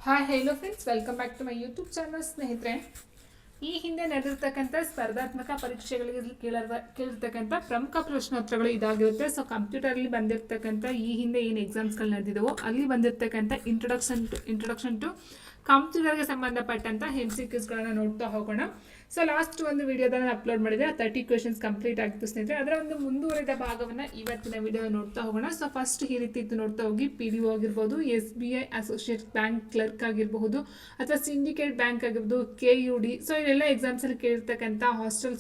Hi hello friends, welcome back to my YouTube channel. ಸ್ನೇಹಿತರೆ, ಈ ಹಿಂದೆ ನಡೆದಿರ್ತಕ್ಕಂಥ ಸ್ಪರ್ಧಾತ್ಮಕ ಪರೀಕ್ಷೆಗಳಿಗೆ ಕೇಳಿರ್ತಕ್ಕಂಥ ಪ್ರಮುಖ ಪ್ರಶ್ನೋತ್ತರಗಳು ಇದಾಗಿರುತ್ತೆ. ಸೊ ಕಂಪ್ಯೂಟರಲ್ಲಿ ಬಂದಿರತಕ್ಕಂಥ ಈ ಹಿಂದೆ ಏನು ಎಕ್ಸಾಮ್ಸ್ಗಳು ನಡೆದಿದ್ದವೋ ಅಲ್ಲಿ ಬಂದಿರತಕ್ಕಂಥ ಇಂಟ್ರೊಡಕ್ಷನ್ ಟು ಕಂಪ್ಯೂಟರ್ಗೆ ಸಂಬಂಧಪಟ್ಟಂಥ MCQsಗಳನ್ನು ನೋಡ್ತಾ ಹೋಗೋಣ. ಸೊ ಲಾಸ್ಟ್ ಒಂದು ವಿಡಿಯೋದಲ್ಲಿ ಅಪ್ಲೋಡ್ ಮಾಡಿದೆ, 30 ಕ್ವೆಶನ್ಸ್ ಕಂಪ್ಲೀಟ್ ಆಗಿತ್ತು ಸ್ನೇಹಿತರೆ. ಅದರ ಒಂದು ಮುಂದುವರಿದ ಭಾಗವನ್ನು ಇವತ್ತಿನ ವಿಡಿಯೋ ನೋಡ್ತಾ ಹೋಗೋಣ. ಸೊ ಫಸ್ಟ್ ಈ ರೀತಿ ಇತ್ತು, ನೋಡ್ತಾ ಹೋಗಿ. PDO ಆಗಿರ್ಬೋದು, SBI ಅಸೋಸಿಯೇಟ್ ಬ್ಯಾಂಕ್ ಕ್ಲರ್ಕ್ ಆಗಿರಬಹುದು, ಅಥವಾ ಸಿಂಡಿಕೇಟ್ ಬ್ಯಾಂಕ್ ಆಗಿರ್ಬೋದು, KUD. ಸೊ ಇವೆಲ್ಲ ಎಕ್ಸಾಮ್ಸಲ್ಲಿ ಕೇಳಿರ್ತಕ್ಕಂಥ ಹಾಸ್ಟೆಲ್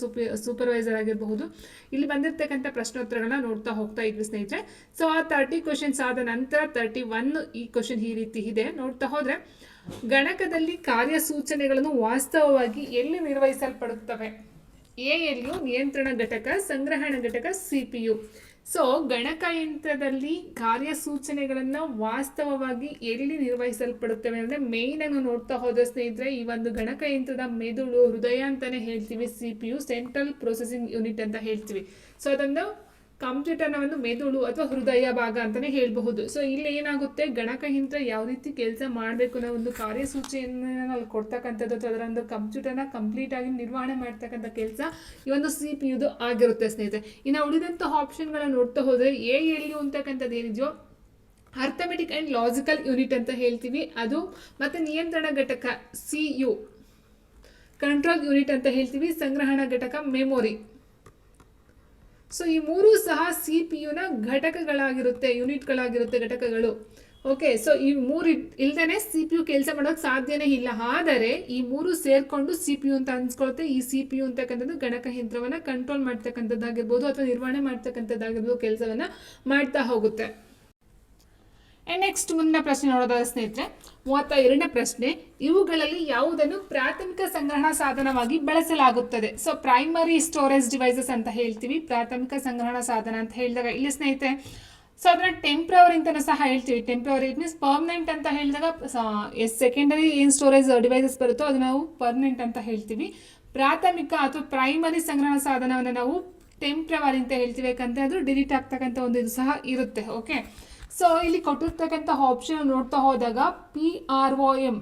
ಸೂಪರ್ವೈಸರ್ ಆಗಿರಬಹುದು. ಇಲ್ಲಿ ಬಂದಿರತಕ್ಕಂಥ ಪ್ರಶ್ನೋತ್ತರಗಳನ್ನ ನೋಡ್ತಾ ಹೋಗ್ತಾ ಇದ್ವಿ ಸ್ನೇಹಿತರೆ. ಸೊ ಆ 30 ಕ್ವೆಶನ್ಸ್ ಆದ ನಂತರ 31 ಈ ಕ್ವೆಶನ್ ಈ ರೀತಿ ಇದೆ. ನೋಡ್ತಾ ಹೋದ್ರೆ, ಗಣಕದಲ್ಲಿ ಕಾರ್ಯಸೂಚನೆಗಳನ್ನು ವಾಸ್ತವವಾಗಿ ಎಲ್ಲಿ ನಿರ್ವಹಿಸಲ್ಪಡುತ್ತವೆ? ಎಲ್ಲಿಯೂ ನಿಯಂತ್ರಣ ಘಟಕ, ಸಂಗ್ರಹಣ ಘಟಕ, CPU. ಸೊ ಗಣಕಯಂತ್ರದಲ್ಲಿ ಕಾರ್ಯಸೂಚನೆಗಳನ್ನು ವಾಸ್ತವವಾಗಿ ಎಲ್ಲಿ ನಿರ್ವಹಿಸಲ್ಪಡುತ್ತವೆ ಅಂದರೆ ಮೇಯ್ನ್ ಆಗಿ ನೋಡ್ತಾ ಹೋದ ಸ್ನೇಹಿತರೆ, ಈ ಒಂದು ಗಣಕಯಂತ್ರದ ಮೆದುಳು, ಹೃದಯ ಅಂತಾನೆ ಹೇಳ್ತೀವಿ. CPU ಸೆಂಟ್ರಲ್ ಪ್ರೊಸೆಸಿಂಗ್ ಯೂನಿಟ್ ಅಂತ ಹೇಳ್ತೀವಿ. ಸೊ ಅದೊಂದು ಕಂಪ್ಯೂಟರ್ನ ಒಂದು ಮೆದುಳು ಅಥವಾ ಹೃದಯ ಭಾಗ ಅಂತಲೇ ಹೇಳಬಹುದು. ಸೊ ಇಲ್ಲಿ ಏನಾಗುತ್ತೆ, ಗಣಕಯಂತ್ರ ಯಾವ ರೀತಿ ಕೆಲಸ ಮಾಡಬೇಕು ಅನ್ನೋ ಒಂದು ಕಾರ್ಯಸೂಚಿಯನ್ನು ಅಲ್ಲಿ ಕೊಡ್ತಕ್ಕಂಥದ್ದು ಅಥವಾ ಅದರ ಒಂದು ಕಂಪ್ಯೂಟರ್ನ ಕಂಪ್ಲೀಟ್ ಆಗಿ ನಿರ್ವಹಣೆ ಮಾಡ್ತಕ್ಕಂಥ ಕೆಲಸ ಈ ಒಂದು CPU ಆಗಿರುತ್ತೆ ಸ್ನೇಹಿತರೆ. ಇನ್ನು ಉಳಿದಂಥ ಆಪ್ಷನ್ಗಳನ್ನ ನೋಡ್ತಾ ಹೋದರೆ, LU ಅಂತಕ್ಕಂಥದ್ದು ಏನಿದೆಯೋ ಅರ್ಥಮೆಟಿಕ್ ಆ್ಯಂಡ್ ಲಾಜಿಕಲ್ ಯೂನಿಟ್ ಅಂತ ಹೇಳ್ತೀವಿ ಅದು, ಮತ್ತು ನಿಯಂತ್ರಣ ಘಟಕ CU ಕಂಟ್ರೋಲ್ ಯೂನಿಟ್ ಅಂತ ಹೇಳ್ತೀವಿ, ಸಂಗ್ರಹಣ ಘಟಕ ಮೆಮೊರಿ. ಸೊ ಈ ಮೂರು ಸಹ CPU ಘಟಕಗಳಾಗಿರುತ್ತೆ, ಯೂನಿಟ್ಗಳಾಗಿರುತ್ತೆ, ಘಟಕಗಳು. ಓಕೆ, ಸೊ ಈ ಮೂರು ಇಲ್ದೇ CPU ಕೆಲಸ ಮಾಡೋಕೆ ಸಾಧ್ಯನೇ ಇಲ್ಲ. ಆದರೆ ಈ ಮೂರು ಸೇರ್ಕೊಂಡು CPU ಅಂತ ಅನ್ಸ್ಕೊಳುತ್ತೆ. ಈ CPU ಅಂತಕ್ಕಂಥದ್ದು ಗಣಕಯಂತ್ರವನ್ನ ಕಂಟ್ರೋಲ್ ಮಾಡ್ತಕ್ಕಂಥದ್ದಾಗಿರ್ಬೋದು ಅಥವಾ ನಿರ್ವಹಣೆ ಮಾಡ್ತಕ್ಕಂಥದ್ದಾಗಿರ್ಬೋದು, ಕೆಲಸವನ್ನ ಮಾಡ್ತಾ ಹೋಗುತ್ತೆ. ನೆಕ್ಸ್ಟ್ ಮುಂದಿನ ಪ್ರಶ್ನೆ ನೋಡೋದಾದ ಸ್ನೇಹಿತರೆ, 32ನೇ ಪ್ರಶ್ನೆ, ಇವುಗಳಲ್ಲಿ ಯಾವುದನ್ನು ಪ್ರಾಥಮಿಕ ಸಂಗ್ರಹಣಾ ಸಾಧನವಾಗಿ ಬಳಸಲಾಗುತ್ತದೆ? ಸೊ ಪ್ರೈಮರಿ ಸ್ಟೋರೇಜ್ ಡಿವೈಸಸ್ ಅಂತ ಹೇಳ್ತೀವಿ. ಪ್ರಾಥಮಿಕ ಸಂಗ್ರಹಣಾ ಸಾಧನ ಅಂತ ಹೇಳಿದಾಗ ಇಲ್ಲಿ ಸ್ನೇಹಿತರೆ, ಸೊ ಅದನ್ನ ಟೆಂಪ್ರವರಿ ಅಂತಲೂ ಸಹ ಹೇಳ್ತೀವಿ. ಟೆಂಪ್ರವರಿ ಇಟ್ ಮೀನ್ಸ್ ಪರ್ಮನೆಂಟ್ ಅಂತ ಹೇಳಿದಾಗ ಸೆಕೆಂಡರಿ ಏನು ಸ್ಟೋರೇಜ್ ಡಿವೈಸಸ್ ಬರುತ್ತೋ ಅದು ನಾವು ಪರ್ಮನೆಂಟ್ ಅಂತ ಹೇಳ್ತೀವಿ. ಪ್ರಾಥಮಿಕ ಅಥವಾ ಪ್ರೈಮರಿ ಸಂಗ್ರಹಣಾ ಸಾಧನವನ್ನು ನಾವು ಟೆಂಪ್ರವರಿ ಅಂತ ಹೇಳ್ತೀವಿ, ಯಾಕಂದರೆ ಅದು ಡಿಲೀಟ್ ಆಗ್ತಕ್ಕಂಥ ಒಂದು ಇದು ಸಹ ಇರುತ್ತೆ. ಓಕೆ, ಸೊ ಇಲ್ಲಿ ಕೊಟ್ಟಿರ್ತಕ್ಕಂಥ ಆಪ್ಷನ್ ನೋಡ್ತಾ ಹೋದಾಗ PROM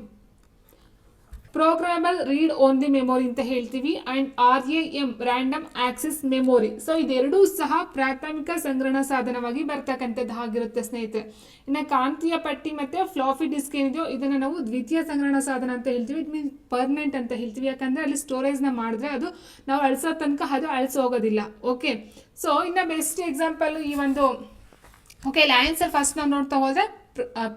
programmable read only memory ಅಂತ ಹೇಳ್ತೀವಿ, and RAM random access memory. So ಇದೆರಡೂ ಸಹ ಪ್ರಾಥಮಿಕ ಸಂಗ್ರಹಣಾ ಸಾಧನವಾಗಿ ಬರ್ತಕ್ಕಂಥದ್ದು ಆಗಿರುತ್ತೆ ಸ್ನೇಹಿತರೆ. ಇನ್ನು ಕಾಂತೀಯ ಪಟ್ಟಿ ಮತ್ತು ಫ್ಲಾಫಿ ಡಿಸ್ಕ್ ಏನಿದೆಯೋ ಇದನ್ನು ನಾವು ದ್ವಿತೀಯ ಸಂಗ್ರಹಣಾ ಸಾಧನ ಅಂತ ಹೇಳ್ತೀವಿ. ಇಟ್ ಮೀನ್ಸ್ ಪರ್ಮನೆಂಟ್ ಅಂತ ಹೇಳ್ತೀವಿ, ಯಾಕಂದರೆ ಅಲ್ಲಿ ಸ್ಟೋರೇಜ್ನ ಮಾಡಿದ್ರೆ ಅದು ನಾವು ಅಳಿಸೋ ತನಕ ಅದು ಅಳಿಸಿ ಹೋಗೋದಿಲ್ಲ. ಓಕೆ, ಸೊ ಇನ್ನು ಬೆಸ್ಟ್ ಎಕ್ಸಾಂಪಲ್ ಈ ಒಂದು ಇಲ್ಲಿ ಆನ್ಸರ್ ಫಸ್ಟ್ ನಾವು ನೋಡ್ತಾ ಹೋದರೆ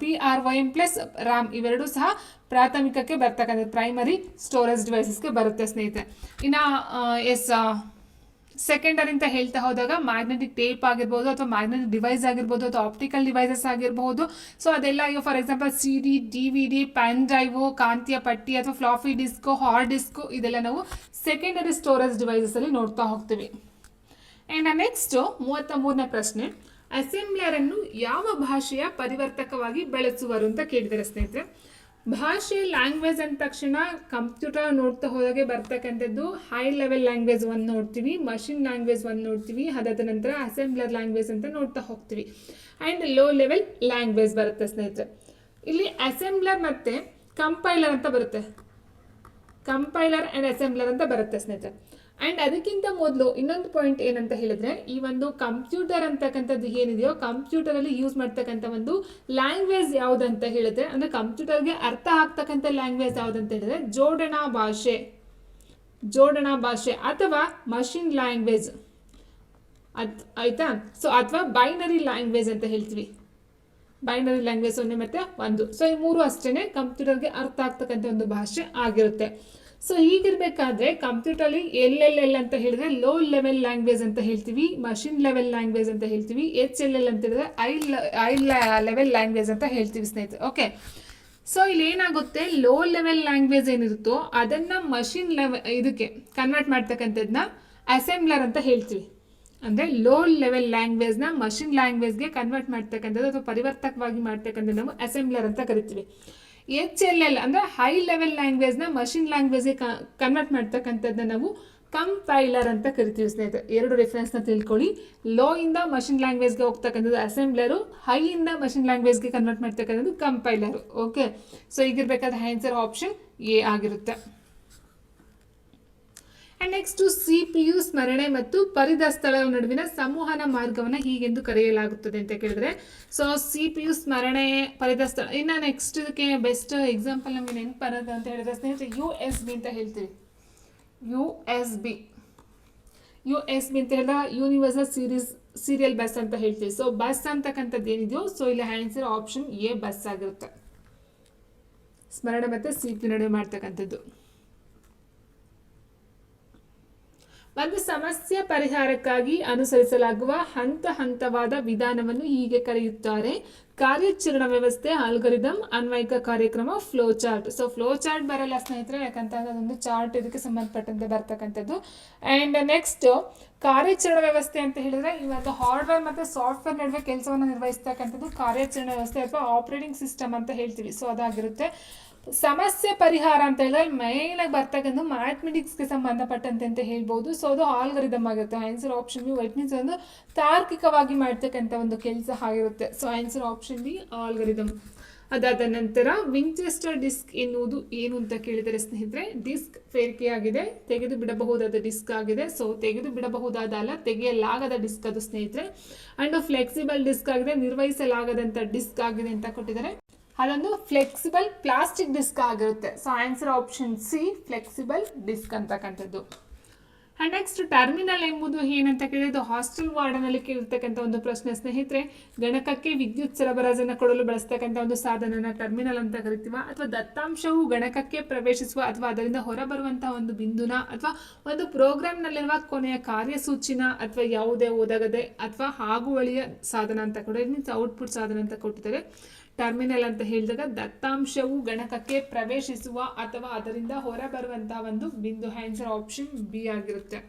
PROM ಪ್ಲಸ್ RAM ಇವೆರಡೂ ಸಹ ಪ್ರಾಥಮಿಕಕ್ಕೆ ಬರ್ತಕ್ಕಂಥ ಪ್ರೈಮರಿ ಸ್ಟೋರೇಜ್ ಡಿವೈಸಸ್ಗೆ ಬರುತ್ತೆ ಸ್ನೇಹಿತರೆ. ಇನ್ನು ಸೆಕೆಂಡರಿ ಅಂತ ಹೇಳ್ತಾ ಹೋದಾಗ ಮ್ಯಾಗ್ನೆಟಿಕ್ ಟೇಪ್ ಆಗಿರ್ಬೋದು ಅಥವಾ ಮ್ಯಾಗ್ನೆಟಿಕ್ ಡಿವೈಸ್ ಆಗಿರ್ಬೋದು ಅಥವಾ ಆಪ್ಟಿಕಲ್ ಡಿವೈಸಸ್ ಆಗಿರಬಹುದು. ಸೊ ಅದೆಲ್ಲ ಈಗ for example CD, DVD, pen drive, ಕಾಂತೀಯ ಪಟ್ಟಿ ಅಥವಾ ಫ್ಲಾಫಿ ಡಿಸ್ಕು, ಹಾರ್ಡ್ ಡಿಸ್ಕು, ಇದೆಲ್ಲ ನಾವು ಸೆಕೆಂಡರಿ ಸ್ಟೋರೇಜ್ ಡಿವೈಸಸ್ ಅಲ್ಲಿ ನೋಡ್ತಾ ಹೋಗ್ತೀವಿ. ಆ್ಯಂಡ್ ನೆಕ್ಸ್ಟ್ 33ನೇ ಪ್ರಶ್ನೆ, ಅಸೆಂಬ್ಲರ್ ಅನ್ನು ಯಾವ ಭಾಷೆಯ ಪರಿವರ್ತಕವಾಗಿ ಬಳಸುವರು ಅಂತ ಕೇಳಿದರೆ ಸ್ನೇಹಿತರೆ, ಭಾಷೆ ಲ್ಯಾಂಗ್ವೇಜ್ ಅಂದ ತಕ್ಷಣ ಕಂಪ್ಯೂಟರ್ ನೋಡ್ತಾ ಹೋದಾಗೆ ಬರ್ತಕ್ಕಂಥದ್ದು ಹೈ ಲೆವೆಲ್ ಲ್ಯಾಂಗ್ವೇಜ್ ಒಂದು ನೋಡ್ತೀವಿ, ಮಷಿನ್ ಲ್ಯಾಂಗ್ವೇಜ್ ಒಂದು ನೋಡ್ತೀವಿ, ಅದಾದ ನಂತರ ಅಸೆಂಬ್ಲರ್ ಲ್ಯಾಂಗ್ವೇಜ್ ಅಂತ ನೋಡ್ತಾ ಹೋಗ್ತೀವಿ, ಆ್ಯಂಡ್ ಲೋ ಲೆವೆಲ್ ಲ್ಯಾಂಗ್ವೇಜ್ ಬರುತ್ತೆ ಸ್ನೇಹಿತರೆ. ಇಲ್ಲಿ ಅಸೆಂಬ್ಲರ್ ಮತ್ತು ಕಂಪೈಲರ್ ಅಂತ ಬರುತ್ತೆ, ಕಂಪೈಲರ್ ಆ್ಯಂಡ್ ಅಸೆಂಬ್ಲರ್ ಅಂತ ಬರುತ್ತೆ ಸ್ನೇಹಿತರೆ. ಆ್ಯಂಡ್ ಅದಕ್ಕಿಂತ ಮೊದಲು ಇನ್ನೊಂದು ಪಾಯಿಂಟ್ ಏನಂತ ಹೇಳಿದ್ರೆ, ಈ ಒಂದು ಕಂಪ್ಯೂಟರ್ ಅಂತಕ್ಕಂಥದ್ದು ಏನಿದೆಯೋ ಕಂಪ್ಯೂಟರಲ್ಲಿ ಯೂಸ್ ಮಾಡ್ತಕ್ಕಂಥ ಒಂದು ಲ್ಯಾಂಗ್ವೇಜ್ ಯಾವುದಂತ ಹೇಳಿದ್ರೆ, ಅಂದರೆ ಕಂಪ್ಯೂಟರ್ಗೆ ಅರ್ಥ ಆಗ್ತಕ್ಕಂಥ ಲ್ಯಾಂಗ್ವೇಜ್ ಯಾವುದಂತ ಹೇಳಿದ್ರೆ ಜೋಡಣಾ ಭಾಷೆ ಅಥವಾ ಮಷಿನ್ ಲ್ಯಾಂಗ್ವೇಜ್ ಆಯ್ತಾ. ಸೊ ಅಥವಾ ಬೈನರಿ ಲ್ಯಾಂಗ್ವೇಜ್ ಅಂತ ಹೇಳ್ತೀವಿ, ಬೈನರಿ ಲ್ಯಾಂಗ್ವೇಜ್ 0 ಮತ್ತು 1. ಸೊ ಈ ಮೂರು ಅಷ್ಟೇ ಕಂಪ್ಯೂಟರ್ಗೆ ಅರ್ಥ ಆಗ್ತಕ್ಕಂಥ ಒಂದು ಭಾಷೆ ಆಗಿರುತ್ತೆ. ಸೊ ಹೀಗಿರಬೇಕಾದ್ರೆ ಕಂಪ್ಯೂಟರ್ಲಿ LLL ಅಂತ ಹೇಳಿದ್ರೆ ಲೋ ಲೆವೆಲ್ ಲ್ಯಾಂಗ್ವೇಜ್ ಅಂತ ಹೇಳ್ತೀವಿ, ಮಷಿನ್ ಲೆವೆಲ್ ಲ್ಯಾಂಗ್ವೇಜ್ ಅಂತ ಹೇಳ್ತೀವಿ, HLL ಅಂತ ಹೇಳಿದ್ರೆ ಐ ಲೆವೆಲ್ ಲ್ಯಾಂಗ್ವೇಜ್ ಅಂತ ಹೇಳ್ತೀವಿ ಸ್ನೇಹಿತರೆ. ಓಕೆ, ಸೊ ಇಲ್ಲಿ ಏನಾಗುತ್ತೆ, ಲೋ ಲೆವೆಲ್ ಲ್ಯಾಂಗ್ವೇಜ್ ಏನಿರುತ್ತೋ ಅದನ್ನು ಮಷಿನ್ ಇದಕ್ಕೆ ಕನ್ವರ್ಟ್ ಮಾಡ್ತಕ್ಕಂಥದ್ದನ್ನ ಅಸೆಂಬ್ಲರ್ ಅಂತ ಹೇಳ್ತೀವಿ. ಅಂದರೆ ಲೋ ಲೆವೆಲ್ ಲ್ಯಾಂಗ್ವೇಜ್ನ ಮಷಿನ್ ಲ್ಯಾಂಗ್ವೇಜ್ಗೆ ಕನ್ವರ್ಟ್ ಮಾಡ್ತಕ್ಕಂಥದ್ದು ಅಥವಾ ಪರಿವರ್ತಕವಾಗಿ ಮಾಡ್ತಕ್ಕಂಥದ್ದು ನಾವು ಅಸೆಂಬ್ಲರ್ ಅಂತ ಕರಿತೀವಿ. HLL ಅಂದರೆ ಹೈ ಲೆವೆಲ್ ಲ್ಯಾಂಗ್ವೇಜ್ನ ಮಷಿನ್ ಲ್ಯಾಂಗ್ವೇಜ್ಗೆ ಕನ್ವರ್ಟ್ ಮಾಡ್ತಕ್ಕಂಥದ್ದನ್ನ ನಾವು ಕಂಪೈಲರ್ ಅಂತ ಕರಿತೀವಿ ಸ್ನೇಹಿತರೆ. ಎರಡು ರೆಫರೆನ್ಸ್ನ ತಿಳ್ಕೊಳ್ಳಿ. ಲೋ ಇಂದ ಮಷಿನ್ ಲ್ಯಾಂಗ್ವೇಜ್ಗೆ ಹೋಗ್ತಕ್ಕಂಥದ್ದು ಅಸೆಂಬ್ಲರು, ಹೈ ಇಂದ ಮಷಿನ್ ಲ್ಯಾಂಗ್ವೇಜ್ಗೆ ಕನ್ವರ್ಟ್ ಮಾಡ್ತಕ್ಕಂಥದ್ದು ಕಂಪೈಲರು. ಓಕೆ, ಸೊ ಈಗಿರ್ಬೇಕಾದ ಆನ್ಸರ್ ಆಪ್ಷನ್ ಎ ಆಗಿರುತ್ತೆ. ಆ್ಯಂಡ್ ನೆಕ್ಸ್ಟು CPU ಸ್ಮರಣೆ ಮತ್ತು ಪರಿದಸ್ಥಳಗಳ ನಡುವಿನ ಸಂವಹನ ಮಾರ್ಗವನ್ನು ಹೀಗೆಂದು ಕರೆಯಲಾಗುತ್ತದೆ ಅಂತ ಕೇಳಿದ್ರೆ, ಸೊ CPU ಸ್ಮರಣೆ ಪರಿದಸ್ಥಳ. ಇನ್ನು ನೆಕ್ಸ್ಟ್ ಇದಕ್ಕೆ ಬೆಸ್ಟ್ ಎಕ್ಸಾಂಪಲ್ ನಮಗೆ ನೆನಪು ಬರೋದು ಅಂತ ಹೇಳಿದ್ರೆ ಸ್ನೇಹಿತರೆ USB ಅಂತ ಹೇಳ್ತೀವಿ. USB ಅಂತ ಹೇಳಿದಾಗ ಯೂನಿವರ್ಸಲ್ ಸೀರಿಯಲ್ ಬಸ್ ಅಂತ ಹೇಳ್ತೀವಿ. ಸೊ ಬಸ್ ಅಂತಕ್ಕಂಥದ್ದು ಏನಿದೆಯೋ, ಸೊ ಇಲ್ಲಿ ಆನ್ಸರ್ ಆಪ್ಷನ್ ಎ ಬಸ್ ಆಗಿರುತ್ತೆ. ಸ್ಮರಣೆ ಮತ್ತು CPU ನಡುವೆ ಮಾಡ್ತಕ್ಕಂಥದ್ದು. ಒಂದು ಸಮಸ್ಯೆ ಪರಿಹಾರಕ್ಕಾಗಿ ಅನುಸರಿಸಲಾಗುವ ಹಂತವಾದ ವಿಧಾನವನ್ನು ಹೀಗೆ ಕರೆಯುತ್ತಾರೆ: ಕಾರ್ಯಾಚರಣಾ ವ್ಯವಸ್ಥೆ, ಆಲ್ಗರಿದಮ್, ಅನ್ವಯಿಕ ಕಾರ್ಯಕ್ರಮ, flow chart. So flow chart ಬರಲ್ಲ ಸ್ನೇಹಿತರೆ, ಯಾಕಂತ ಅದೊಂದು ಚಾರ್ಟ್ ಇದಕ್ಕೆ ಸಂಬಂಧಪಟ್ಟಂತೆ ಬರ್ತಕ್ಕಂಥದ್ದು. ಆ್ಯಂಡ್ ನೆಕ್ಸ್ಟ್ ಕಾರ್ಯಾಚರಣಾ ವ್ಯವಸ್ಥೆ ಅಂತ ಹೇಳಿದ್ರೆ ಇವತ್ತು ಹಾರ್ಡ್ವೇರ್ ಮತ್ತು ಸಾಫ್ಟ್ವೇರ್ ನಡುವೆ ಕೆಲಸವನ್ನು ನಿರ್ವಹಿಸ್ತಕ್ಕಂಥದ್ದು ಕಾರ್ಯಾಚರಣಾ ವ್ಯವಸ್ಥೆ ಅಥವಾ ಆಪರೇಟಿಂಗ್ ಸಿಸ್ಟಮ್ ಅಂತ ಹೇಳ್ತೀವಿ. ಸೊ ಅದಾಗಿರುತ್ತೆ. ಸಮಸ್ಯೆ ಪರಿಹಾರ ಅಂತ ಹೇಳಿದ್ರೆ ಮೇಲಾಗಿ ಬರ್ತಕ್ಕಂಥ ಮ್ಯಾಥಮೆಟಿಕ್ಸ್ಗೆ ಸಂಬಂಧಪಟ್ಟಂತೆ ಅಂತ ಹೇಳ್ಬೋದು. ಸೊ ಅದು ಆಲ್ಗರಿದಮ್ ಆಗಿರುತ್ತೆ. Answer option B. White means ಒಂದು ತಾರ್ಕಿಕವಾಗಿ ಮಾಡ್ತಕ್ಕಂಥ ಒಂದು ಕೆಲಸ ಆಗಿರುತ್ತೆ. So answer option B algorithm. ಅದಾದ ನಂತರ ವಿಂಚೆಸ್ಟರ್ ಡಿಸ್ಕ್ ಎನ್ನುವುದು ಏನು ಅಂತ ಕೇಳಿದರೆ ಸ್ನೇಹಿತರೆ, ಡಿಸ್ಕ್ ಫೇರಿಕೆಯಾಗಿದೆ, ತೆಗೆದು ಬಿಡಬಹುದಾದ ಡಿಸ್ಕ್ ಆಗಿದೆ. ಸೊ ತೆಗೆದು ಬಿಡಬಹುದಾದ ಅಲ್ಲ, ತೆಗೆಯಲಾಗದ ಡಿಸ್ಕ್ ಅದು ಸ್ನೇಹಿತರೆ. ಅಂಡ್ ಫ್ಲೆಕ್ಸಿಬಲ್ ಡಿಸ್ಕ್ ಆಗಿದೆ, ನಿರ್ವಹಿಸಲಾಗದಂಥ ಡಿಸ್ಕ್ ಆಗಿದೆ ಅಂತ ಕೊಟ್ಟಿದ್ದಾರೆ. ಅದೊಂದು ಫ್ಲೆಕ್ಸಿಬಲ್ ಪ್ಲಾಸ್ಟಿಕ್ ಡಿಸ್ಕ್ ಆಗಿರುತ್ತೆ. So answer option C flexible disc ಅಂತಕ್ಕಂಥದ್ದು. ಆ್ಯಂಡ್ ನೆಕ್ಸ್ಟ್ ಟರ್ಮಿನಲ್ ಎಂಬುದು ಏನಂತ ಕೇಳಿದ್ರೆ, ಇದು ಹಾಸ್ಟೆಲ್ ವಾರ್ಡನಲ್ಲಿ ಕೇಳಿರ್ತಕ್ಕಂಥ ಒಂದು ಪ್ರಶ್ನೆ ಸ್ನೇಹಿತರೆ. ಗಣಕಕ್ಕೆ ವಿದ್ಯುತ್ ಸರಬರಾಜನ್ನು ಕೊಡಲು ಬಳಸ್ತಕ್ಕಂಥ ಒಂದು ಸಾಧನನ ಟರ್ಮಿನಲ್ ಅಂತ ಕರಿತೀವ. ಅಥವಾ ದತ್ತಾಂಶವು ಗಣಕಕ್ಕೆ ಪ್ರವೇಶಿಸುವ ಅಥವಾ ಅದರಿಂದ ಹೊರಬರುವಂತಹ ಒಂದು ಬಿಂದುನ ಅಥವಾ ಒಂದು ಪ್ರೋಗ್ರಾಮ್ನಲ್ಲಿರುವ ಕೊನೆಯ ಕಾರ್ಯಸೂಚಿನ ಅಥವಾ ಯಾವುದೇ ಓದಾಗದೆ ಅಥವಾ ಆಗುವಳಿಯ ಸಾಧನ ಅಂತ ಕೊಟ್ಟಿದ್ದಾರೆ. ಮೀನ್ಸ್ ಔಟ್ಪುಟ್ ಸಾಧನ ಅಂತ ಕೊಟ್ಟಿದ್ದಾರೆ. ಟರ್ಮಿನಲ್ ಅಂತ ಹೇಳಿದಾಗ ದತ್ತಾಂಶವು ಗಣಕಕ್ಕೆ ಪ್ರವೇಶಿಸುವ ಅಥವಾ ಅದರಿಂದ ಹೊರಬರುವಂತಹ ಒಂದು ಬಿಂದು. ಆನ್ಸರ್ ಆಪ್ಷನ್ ಬಿ ಆಗಿರುತ್ತೆ.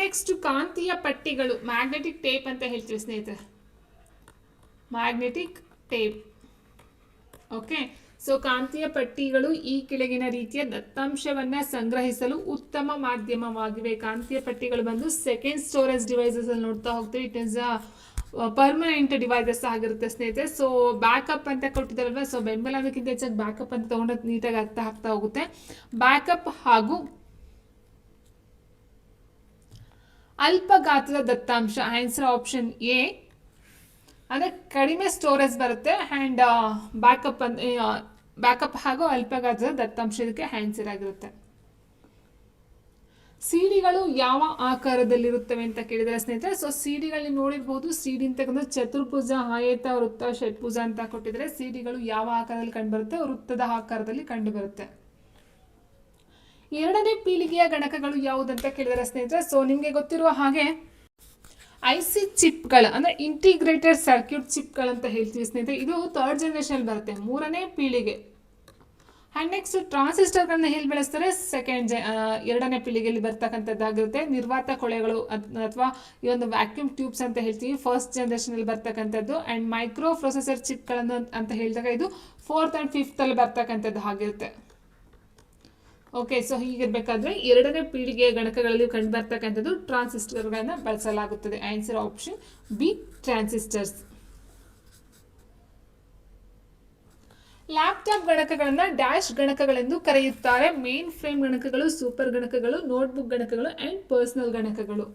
ನೆಕ್ಸ್ಟ್ ಕಾಂತೀಯ ಪಟ್ಟಿಗಳು, ಮ್ಯಾಗ್ನೆಟಿಕ್ ಟೇಪ್ ಅಂತ ಹೇಳ್ತೀವಿ ಸ್ನೇಹಿತರೆ. Magnetic tape. ಓಕೆ, ಸೊ ಕಾಂತೀಯ ಪಟ್ಟಿಗಳು ಈ ಕೆಳಗಿನ ರೀತಿಯ ದತ್ತಾಂಶವನ್ನ ಸಂಗ್ರಹಿಸಲು ಉತ್ತಮ ಮಾಧ್ಯಮವಾಗಿವೆ. ಕಾಂತೀಯ ಪಟ್ಟಿಗಳು ಬಂದು ಸೆಕೆಂಡ್ ಸ್ಟೋರೇಜ್ ಡಿವೈಸಸ್ ಅಲ್ಲಿ ನೋಡ್ತಾ ಹೋಗ್ತೀವಿ. ಇಟ್ ಇಸ್ ಪರ್ಮನೆಂಟ್ ಡಿವೈಸಸ್ ಆಗಿರುತ್ತೆ ಸ್ನೇಹಿತರೆ. ಸೊ ಬ್ಯಾಕಪ್ ಅಂತ ಕೊಟ್ಟಿದ್ದಾರಲ್ವ, ಸೊ ಬೆಂಬಲ ಅದಕ್ಕಿಂತ ಹೆಚ್ಚಾಗಿ ಬ್ಯಾಕಪ್ ಅಂತ ತಗೊಂಡು ನೀಟಾಗಿ ಅರ್ಥ ಆಗ್ತಾ ಹೋಗುತ್ತೆ. ಬ್ಯಾಕಪ್ ಹಾಗೂ ಅಲ್ಪ ಗಾತ್ರದ ದತ್ತಾಂಶ. ಆನ್ಸರ್ ಆಪ್ಷನ್ ಎ, ಅಂದರೆ ಕಡಿಮೆ ಸ್ಟೋರೇಜ್ ಬರುತ್ತೆ. ಆ್ಯಂಡ್ ಬ್ಯಾಕಪ್ ಹಾಗೂ ಅಲ್ಪ ಗಾತ್ರದ ದತ್ತಾಂಶ ಇದಕ್ಕೆ ಆನ್ಸರ್ ಆಗಿರುತ್ತೆ. ಸಿಡಿಗಳು ಯಾವ ಆಕಾರದಲ್ಲಿರುತ್ತವೆ ಅಂತ ಕೇಳಿದರೆ ಸ್ನೇಹಿತರೆ, ಸೊ ಸಿಡಿಗಳಲ್ಲಿ ನೋಡಿರ್ಬೋದು. ಸಿಡಿ ಅಂತಕ್ಕಂಥ ಚತುರ್ಭುಜ, ಆಯತ, ವೃತ್ತ, ಷಟ್ಭುಜ ಅಂತ ಕೊಟ್ಟಿದ್ದಾರೆ. ಸಿಡಿಗಳು ಯಾವ ಆಕಾರದಲ್ಲಿ ಕಂಡುಬರುತ್ತೆ? ವೃತ್ತದ ಆಕಾರದಲ್ಲಿ ಕಂಡುಬರುತ್ತೆ. ಎರಡನೇ ಪೀಳಿಗೆಯ ಗಣಕಗಳು ಯಾವುದಂತ ಕೇಳಿದರೆ ಸ್ನೇಹಿತರೆ, ಸೊ ನಿಮಗೆ ಗೊತ್ತಿರುವ ಹಾಗೆ IC ಚಿಪ್ಗಳು ಅಂದರೆ ಇಂಟಿಗ್ರೇಟೆಡ್ ಸರ್ಕ್ಯೂಟ್ ಚಿಪ್ಗಳಂತ ಹೇಳ್ತೀವಿ ಸ್ನೇಹಿತರೆ. ಇದು ಥರ್ಡ್ ಜನರೇಷನ್ ಬರುತ್ತೆ, ಮೂರನೇ ಪೀಳಿಗೆ. ಆ್ಯಂಡ್ ನೆಕ್ಸ್ಟ್ ಟ್ರಾನ್ಸಿಸ್ಟರ್ಗಳನ್ನ ಹೇಳಿ ಬೆಳೆಸ್ತಾರೆ? ಎರಡನೇ ಪೀಳಿಗೆಯಲ್ಲಿ ಬರ್ತಕ್ಕಂಥದ್ದಾಗಿರುತ್ತೆ. ನಿರ್ವಾತ ಕೊಳೆಗಳು ಅಥವಾ ಈ ಒಂದು ವ್ಯಾಕ್ಯೂಮ್ ಟ್ಯೂಬ್ಸ್ ಅಂತ ಹೇಳ್ತೀವಿ, ಫಸ್ಟ್ ಜನರೇಷನಲ್ಲಿ ಬರ್ತಕ್ಕಂಥದ್ದು. ಆ್ಯಂಡ್ ಮೈಕ್ರೋ ಪ್ರೊಸೆಸರ್ ಚಿಪ್ಗಳನ್ನು ಅಂತ ಹೇಳಿದಾಗ ಇದು 4th and 5th ಅಲ್ಲಿ ಬರ್ತಕ್ಕಂಥದ್ದು ಆಗಿರುತ್ತೆ. ಓಕೆ, ಸೊ ಹೀಗಿರಬೇಕಾದ್ರೆ ಎರಡನೇ ಪೀಳಿಗೆಯ ಗಣಕಗಳಲ್ಲಿ ಕಂಡು ಬರ್ತಕ್ಕಂಥದ್ದು ಟ್ರಾನ್ಸಿಸ್ಟರ್ಗಳನ್ನು ಬಳಸಲಾಗುತ್ತದೆ. Answer option B transistors. Laptop ಗಣಕಗಳನ್ನು ಡ್ಯಾಶ್ ಗಣಕಗಳೆಂದು ಕರೆಯುತ್ತಾರೆ. ಮೇನ್ ಫ್ರೇಮ್ ಗಣಕಗಳು, ಸೂಪರ್ ಗಣಕಗಳು, ನೋಟ್ಬುಕ್ ಗಣಕಗಳು ಆ್ಯಂಡ್ ಪರ್ಸನಲ್ ಗಣಕಗಳು.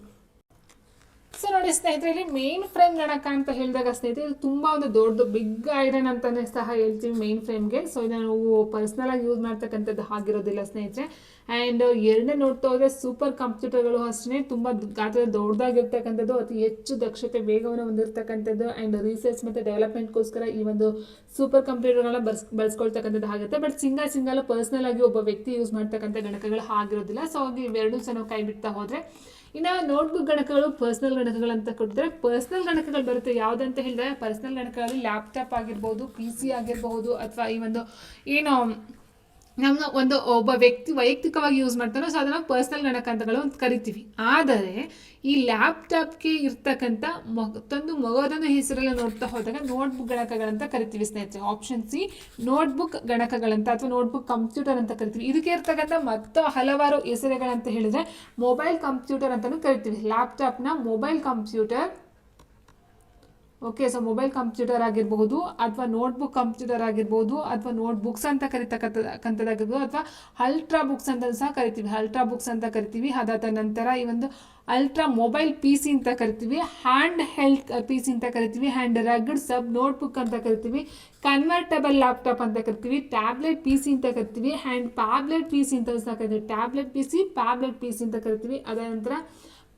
ಸೊ ನೋಡಿ ಸ್ನೇಹಿತರೆ, ಇಲ್ಲಿ ಮೇನ್ ಫ್ರೇಮ್ ಗಣಕ ಅಂತ ಹೇಳಿದಾಗ ಸ್ನೇಹಿತರೆ ಇದು ತುಂಬ ಒಂದು ದೊಡ್ಡದು ಬಿಗ್ ಐರನ್ ಅಂತಲೇ ಸಹ ಹೇಳ್ತೀವಿ ಮೇನ್ ಫ್ರೇಮ್ಗೆ. ಸೊ ಇದನ್ನು ನಾವು ಪರ್ಸ್ನಲ್ ಆಗಿ ಯೂಸ್ ಮಾಡ್ತಕ್ಕಂಥದ್ದು ಆಗಿರೋದಿಲ್ಲ ಸ್ನೇಹಿತರೆ. ಆ್ಯಂಡ್ ಎರಡನೇ ನೋಡ್ತಾ ಹೋದರೆ ಸೂಪರ್ ಕಂಪ್ಯೂಟರ್ಗಳು ಅಷ್ಟೇ ತುಂಬ ಗಾತ್ರದ ದೊಡ್ಡದಾಗಿರ್ತಕ್ಕಂಥದ್ದು, ಅತಿ ಹೆಚ್ಚು ದಕ್ಷತೆ ವೇಗವನ್ನು ಹೊಂದಿರತಕ್ಕಂಥದ್ದು. ಆ್ಯಂಡ್ ರಿಸರ್ಚ್ ಮತ್ತು ಡೆವಲಪ್ಮೆಂಟ್ಗೋಸ್ಕರ ಈ ಒಂದು ಸೂಪರ್ ಕಂಪ್ಯೂಟರ್ಗಳನ್ನ ಬಳಸ್ಕೊಳ್ತಕ್ಕಂಥದ್ದು ಆಗುತ್ತೆ. ಬಟ್ ಸಿಂಗಲ್ ಪರ್ಸ್ನಲ್ ಆಗಿ ಒಬ್ಬ ವ್ಯಕ್ತಿ ಯೂಸ್ ಮಾಡ್ತಕ್ಕಂಥ ಗಣಕಗಳು ಆಗಿರೋದಿಲ್ಲ. ಸೊ ಹಾಗೆ ಇವೆರಡೂ ಸಹ ನಾವು ಕೈ ಬಿಡ್ತಾ ಹೋದರೆ, ಇನ್ನು ನೋಟ್ಬುಕ್ ಗಣಕಗಳು, ಪರ್ಸನಲ್ ಗಣಕಗಳು ಅಂತ ಕೊಟ್ಟಿದ್ದಾರೆ. ಪರ್ಸನಲ್ ಗಣಕಗಳು ಬರುತ್ತೆ ಯಾವುದಂತ ಹೇಳಿದ್ರೆ, ಪರ್ಸನಲ್ ಗಣಕಗಳಲ್ಲಿ ಲ್ಯಾಪ್ಟಾಪ್ ಆಗಿರ್ಬೋದು, PC ಆಗಿರಬಹುದು, ಅಥವಾ ಈ ಒಂದು ಏನು ಒಬ್ಬ ವ್ಯಕ್ತಿ ವೈಯಕ್ತಿಕವಾಗಿ ಯೂಸ್ ಮಾಡ್ತಾನೋ ಸೊ ಅದನ್ನು ಪರ್ಸನಲ್ ಗಣಕಗಳು ಅಂತ ಕರಿತೀವಿ. ಆದರೆ ಈ ಲ್ಯಾಪ್ಟಾಪ್ಗೆ ಇರ್ತಕ್ಕಂಥ ಮಗದೊಂದು ಹೆಸರೆಲ್ಲ ನೋಡ್ತಾ ಹೋದಾಗ ನೋಟ್ಬುಕ್ ಗಣಕಗಳಂತ ಕರಿತೀವಿ ಸ್ನೇಹಿತರೆ. ಆಪ್ಷನ್ ಸಿ ನೋಟ್ಬುಕ್ ಗಣಕಗಳಂತ ಅಥವಾ ನೋಟ್ಬುಕ್ ಕಂಪ್ಯೂಟರ್ ಅಂತ ಕರಿತೀವಿ. ಇದಕ್ಕೆ ಇರ್ತಕ್ಕಂಥ ಮತ್ತು ಹಲವಾರು ಹೆಸರುಗಳಂತ ಹೇಳಿದ್ರೆ ಮೊಬೈಲ್ ಕಂಪ್ಯೂಟರ್ ಅಂತಲೂ ಕರಿತೀವಿ. ಲ್ಯಾಪ್ಟಾಪ್ನ mobile computer, okay. So mobile computer ಆಗಿರಬಹುದು ಅಥವಾ ನೋಟ್ಬುಕ್ ಕಂಪ್ಯೂಟರ್ ಆಗಿರ್ಬೋದು ಅಥವಾ ನೋಟ್ಬುಕ್ಸ್ ಅಂತ ಕರಿತಕ್ಕಂಥದ್ದಾಗಿರ್ಬೋದು ಅಥವಾ ಅಲ್ಟ್ರಾ ಬುಕ್ಸ್ ಅಂತ ಸಹ ಕರಿತೀವಿ. ಅಲ್ಟ್ರಾ ಬುಕ್ಸ್ ಅಂತ ಕರಿತೀವಿ. ಅದಾದ ನಂತರ ಈ ಒಂದು ಅಲ್ಟ್ರಾ ಮೊಬೈಲ್ ಪಿ ಸಿ ಅಂತ ಕರಿತೀವಿ. ಹ್ಯಾಂಡ್ ಹೆಲ್ಡ್ ಪಿ ಸಿ ಅಂತ ಕರಿತೀವಿ. ಹ್ಯಾಂಡ್ ರಗ್ಡ್ ಸಬ್ ನೋಟ್ಬುಕ್ ಅಂತ ಕರಿತೀವಿ. ಕನ್ವರ್ಟಬಲ್ ಲ್ಯಾಪ್ಟಾಪ್ ಅಂತ ಕರಿತೀವಿ. ಟ್ಯಾಬ್ಲೆಟ್ ಪಿ ಸಿ ಅಂತ ಕರಿತೀವಿ. ಹ್ಯಾಂಡ್ ಪ್ಯಾಬ್ಲೆಟ್ ಪಿ ಸಿ ಅಂತ ಸಹ ಕರಿತೀವಿ. Tablet P C, phablet P C ಅಂತ ಕರಿತೀವಿ. ಅದ ನಂತರ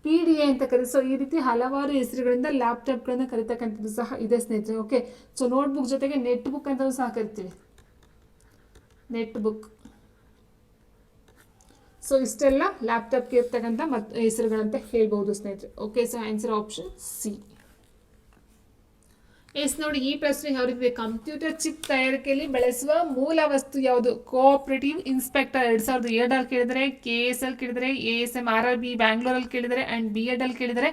PDA ಅಂತ ಕರೀತೀವಿ. ಸೊ ಈ ರೀತಿ ಹಲವಾರು ಹೆಸರುಗಳಿಂದ ಲ್ಯಾಪ್ಟಾಪ್ಗಳನ್ನ ಕರಿತಕ್ಕಂಥದ್ದು ಸಹ ಇದೆ ಸ್ನೇಹಿತರೆ. ಓಕೆ. ಸೊ ನೋಟ್ಬುಕ್ ಜೊತೆಗೆ ನೆಟ್ ಬುಕ್ ಅಂತಲೂ ಸಹ ಕರಿತೀವಿ. Net book. ಸೊ ಇಷ್ಟೆಲ್ಲ ಲ್ಯಾಪ್ಟಾಪ್ಗೆ ಇರ್ತಕ್ಕಂಥ ಹೆಸರುಗಳಂತ ಹೇಳ್ಬೋದು ಸ್ನೇಹಿತರೆ. Okay. So answer option C. Yes ನೋಡಿ, ಈ ಪ್ರಶ್ನೆ ಯಾವ ರೀತಿ, ಕಂಪ್ಯೂಟರ್ ಚಿಪ್ ತಯಾರಿಕೆಯಲ್ಲಿ ಬಳಸುವ ಮೂಲ ವಸ್ತು ಯಾವುದು? ಕೋಆಪರೇಟಿವ್ ಇನ್ಸ್ಪೆಕ್ಟರ್ 2007 ಕೇಳಿದರೆ, KSL ಕೇಳಿದರೆ, ASM RRB ಬ್ಯಾಂಗ್ಳೂರಲ್ಲಿ ಕೇಳಿದರೆ ಆ್ಯಂಡ್ BEd ಅಲ್ಲಿ ಕೇಳಿದರೆ.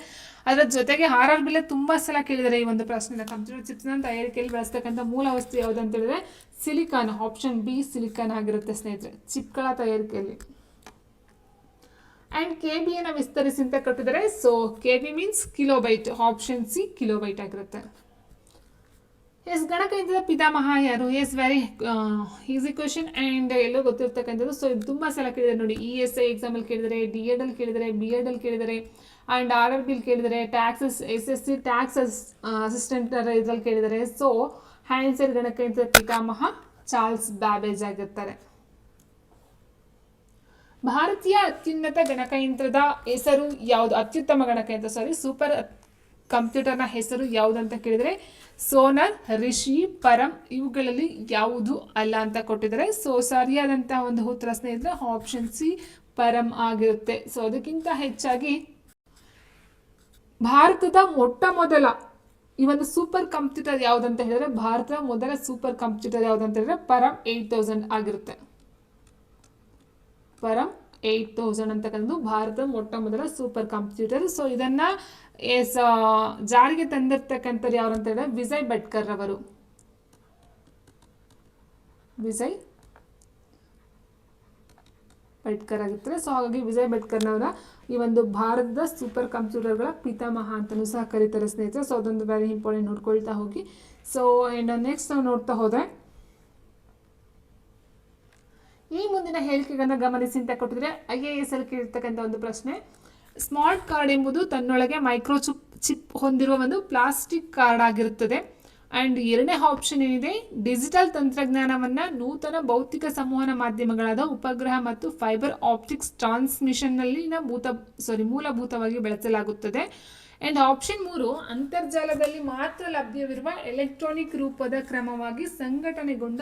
ಅದರ ಜೊತೆಗೆ RRB ತುಂಬ ಸಲ ಕೇಳಿದರೆ ಈ ಒಂದು ಪ್ರಶ್ನೆ. ಕಂಪ್ಯೂಟರ್ ಚಿಪ್ಸ್ನ ತಯಾರಿಕೆಯಲ್ಲಿ ಬಳಸ್ತಕ್ಕಂಥ ಮೂಲ ವಸ್ತು ಯಾವುದು ಅಂತ ಹೇಳಿದ್ರೆ ಸಿಲಿಕಾನ್. ಆಪ್ಷನ್ ಬಿ ಸಿಲಿಕಾನ್ ಆಗಿರುತ್ತೆ ಸ್ನೇಹಿತರೆ ಚಿಪ್ಗಳ ತಯಾರಿಕೆಯಲ್ಲಿ. ಆ್ಯಂಡ್ KBಯನ್ನು ವಿಸ್ತರಿಸಿ ಅಂತ ಕೊಟ್ಟಿದ್ದಾರೆ. So KB means kilobyte. Option C kilobyte ಆಗಿರುತ್ತೆ. ಎಸ್ ಗಣಕಯಂತ್ರದ ಪಿತಾಮಹ ಯಾರು? Yes very easy question and ಎಲ್ಲೋ ಗೊತ್ತಿರ್ತಕ್ಕಂಥದ್ದು. ಸೊ ಇದು ತುಂಬ ಸಲ ಕೇಳಿದರೆ ನೋಡಿ. ESI ಎಕ್ಸಾಮಲ್ಲಿ ಕೇಳಿದರೆ, DEd ಅಲ್ಲಿ ಕೇಳಿದರೆ, BEd ಅಲ್ಲಿ ಕೇಳಿದರೆ ಆ್ಯಂಡ್ RRB ಅಲ್ಲಿ ಕೇಳಿದರೆ, ಟ್ಯಾಕ್ಸಸ್ SSC ಟ್ಯಾಕ್ಸ್ ಅಸಿಸ್ಟೆಂಟ್ ಇದರಲ್ಲಿ ಕೇಳಿದರೆ. ಸೊ ಆನ್ಸರ್ ಗಣಕಯಂತ್ರದ ಪಿತಾಮಹ ಚಾರ್ಲ್ಸ್ ಬ್ಯಾಬೇಜ್ ಆಗಿರ್ತಾರೆ. ಭಾರತೀಯ ಅತ್ಯುನ್ನತ ಗಣಕಯಂತ್ರದ ಹೆಸರು ಯಾವುದು? ಅತ್ಯುತ್ತಮ ಗಣಕಯಂತ್ರ ಸೂಪರ್ ಕಂಪ್ಯೂಟರ್ನ ಹೆಸರು ಯಾವುದು ಅಂತ ಕೇಳಿದರೆ ಸೋನರ್, ರಿಷಿ, ಪರಂ ಇವುಗಳಲ್ಲಿ ಯಾವುದು ಅಲ್ಲ ಅಂತ ಕೊಟ್ಟಿದ್ದಾರೆ. ಸೊ ಸರಿಯಾದಂತಹ ಒಂದು ಉತ್ತರ ಸ್ನೇಹಿತರೆ ಆಪ್ಷನ್ ಸಿ ಪರಂ ಆಗಿರುತ್ತೆ. ಸೊ ಅದಕ್ಕಿಂತ ಹೆಚ್ಚಾಗಿ ಭಾರತದ ಮೊಟ್ಟ ಮೊದಲ ಈ ಒಂದು ಸೂಪರ್ ಕಂಪ್ಯೂಟರ್ ಯಾವುದಂತ ಹೇಳಿದ್ರೆ ಭಾರತದ ಮೊದಲ ಸೂಪರ್ ಕಂಪ್ಯೂಟರ್ ಯಾವುದಂತ ಹೇಳಿದ್ರೆ ಪರಂ 8000 ಆಗಿರುತ್ತೆ. ಪರಂ 8000 ಅಂತಕ್ಕಂಥದ್ದು ಭಾರತದ ಮೊಟ್ಟ ಮೊದಲ ಸೂಪರ್ ಕಂಪ್ಯೂಟರ್. ಸೊ ಇದನ್ನ ಜಾರಿಗೆ ತಂದಿರ್ತಕ್ಕಂಥವ್ರು ಯಾರು ಅಂತ ಹೇಳಿದ್ರೆ ವಿಜಯ್ ಭಟ್ಕರ್ ಅವರು. ವಿಜಯ್ ಭಟ್ಕರ್ ಆಗಿರ್ತಾರೆ. ಸೊ ಹಾಗಾಗಿ ವಿಜಯ್ ಭಟ್ಕರ್ನವರ ಈ ಒಂದು ಭಾರತದ ಸೂಪರ್ ಕಂಪ್ಯೂಟರ್ಗಳ ಪಿತಾಮಹ ಅಂತಲೂ ಸಹ ಕರೀತಾರೆ ಸ್ನೇಹಿತರೆ. ಸೊ ಅದೊಂದು ವೆರಿ ಇಂಪಾರ್ಟೆಂಟ್ ನೋಡ್ಕೊಳ್ತಾ ಹೋಗಿ. ಸೊ ನೆಕ್ಸ್ಟ್ ನಾವು ನೋಡ್ತಾ ಹೋದ್ರೆ ಈ ಮುಂದಿನ ಹೇಳಿಕೆಗಳನ್ನ ಗಮನಿಸಿ ಅಂತ ಕೊಟ್ಟಿದ್ರೆ IAS ಅಲ್ಲಿ ಕೇಳಿರ್ತಕ್ಕಂಥ ಒಂದು ಪ್ರಶ್ನೆ. ಸ್ಮಾರ್ಟ್ ಕಾರ್ಡ್ ಎಂಬುದು ತನ್ನೊಳಗೆ ಚಿಪ್ ಹೊಂದಿರುವ ಒಂದು ಪ್ಲಾಸ್ಟಿಕ್ ಕಾರ್ಡ್ ಆಗಿರುತ್ತದೆ. ಆ್ಯಂಡ್ ಎರಡನೇ ಆಪ್ಷನ್ ಏನಿದೆ, ಡಿಜಿಟಲ್ ತಂತ್ರಜ್ಞಾನವನ್ನು ನೂತನ ಭೌತಿಕ ಸಂವಹನ ಮಾಧ್ಯಮಗಳಾದ ಉಪಗ್ರಹ ಮತ್ತು ಫೈಬರ್ ಆಪ್ಟಿಕ್ಸ್ ಟ್ರಾನ್ಸ್ಮಿಷನ್ನಲ್ಲಿ ಮೂಲಭೂತವಾಗಿ ಬಳಸಲಾಗುತ್ತದೆ. ಆ್ಯಂಡ್ ಆಪ್ಷನ್ 3, ಅಂತರ್ಜಾಲದಲ್ಲಿ ಮಾತ್ರ ಲಭ್ಯವಿರುವ ಎಲೆಕ್ಟ್ರಾನಿಕ್ ರೂಪದ ಕ್ರಮವಾಗಿ ಸಂಘಟನೆಗೊಂಡ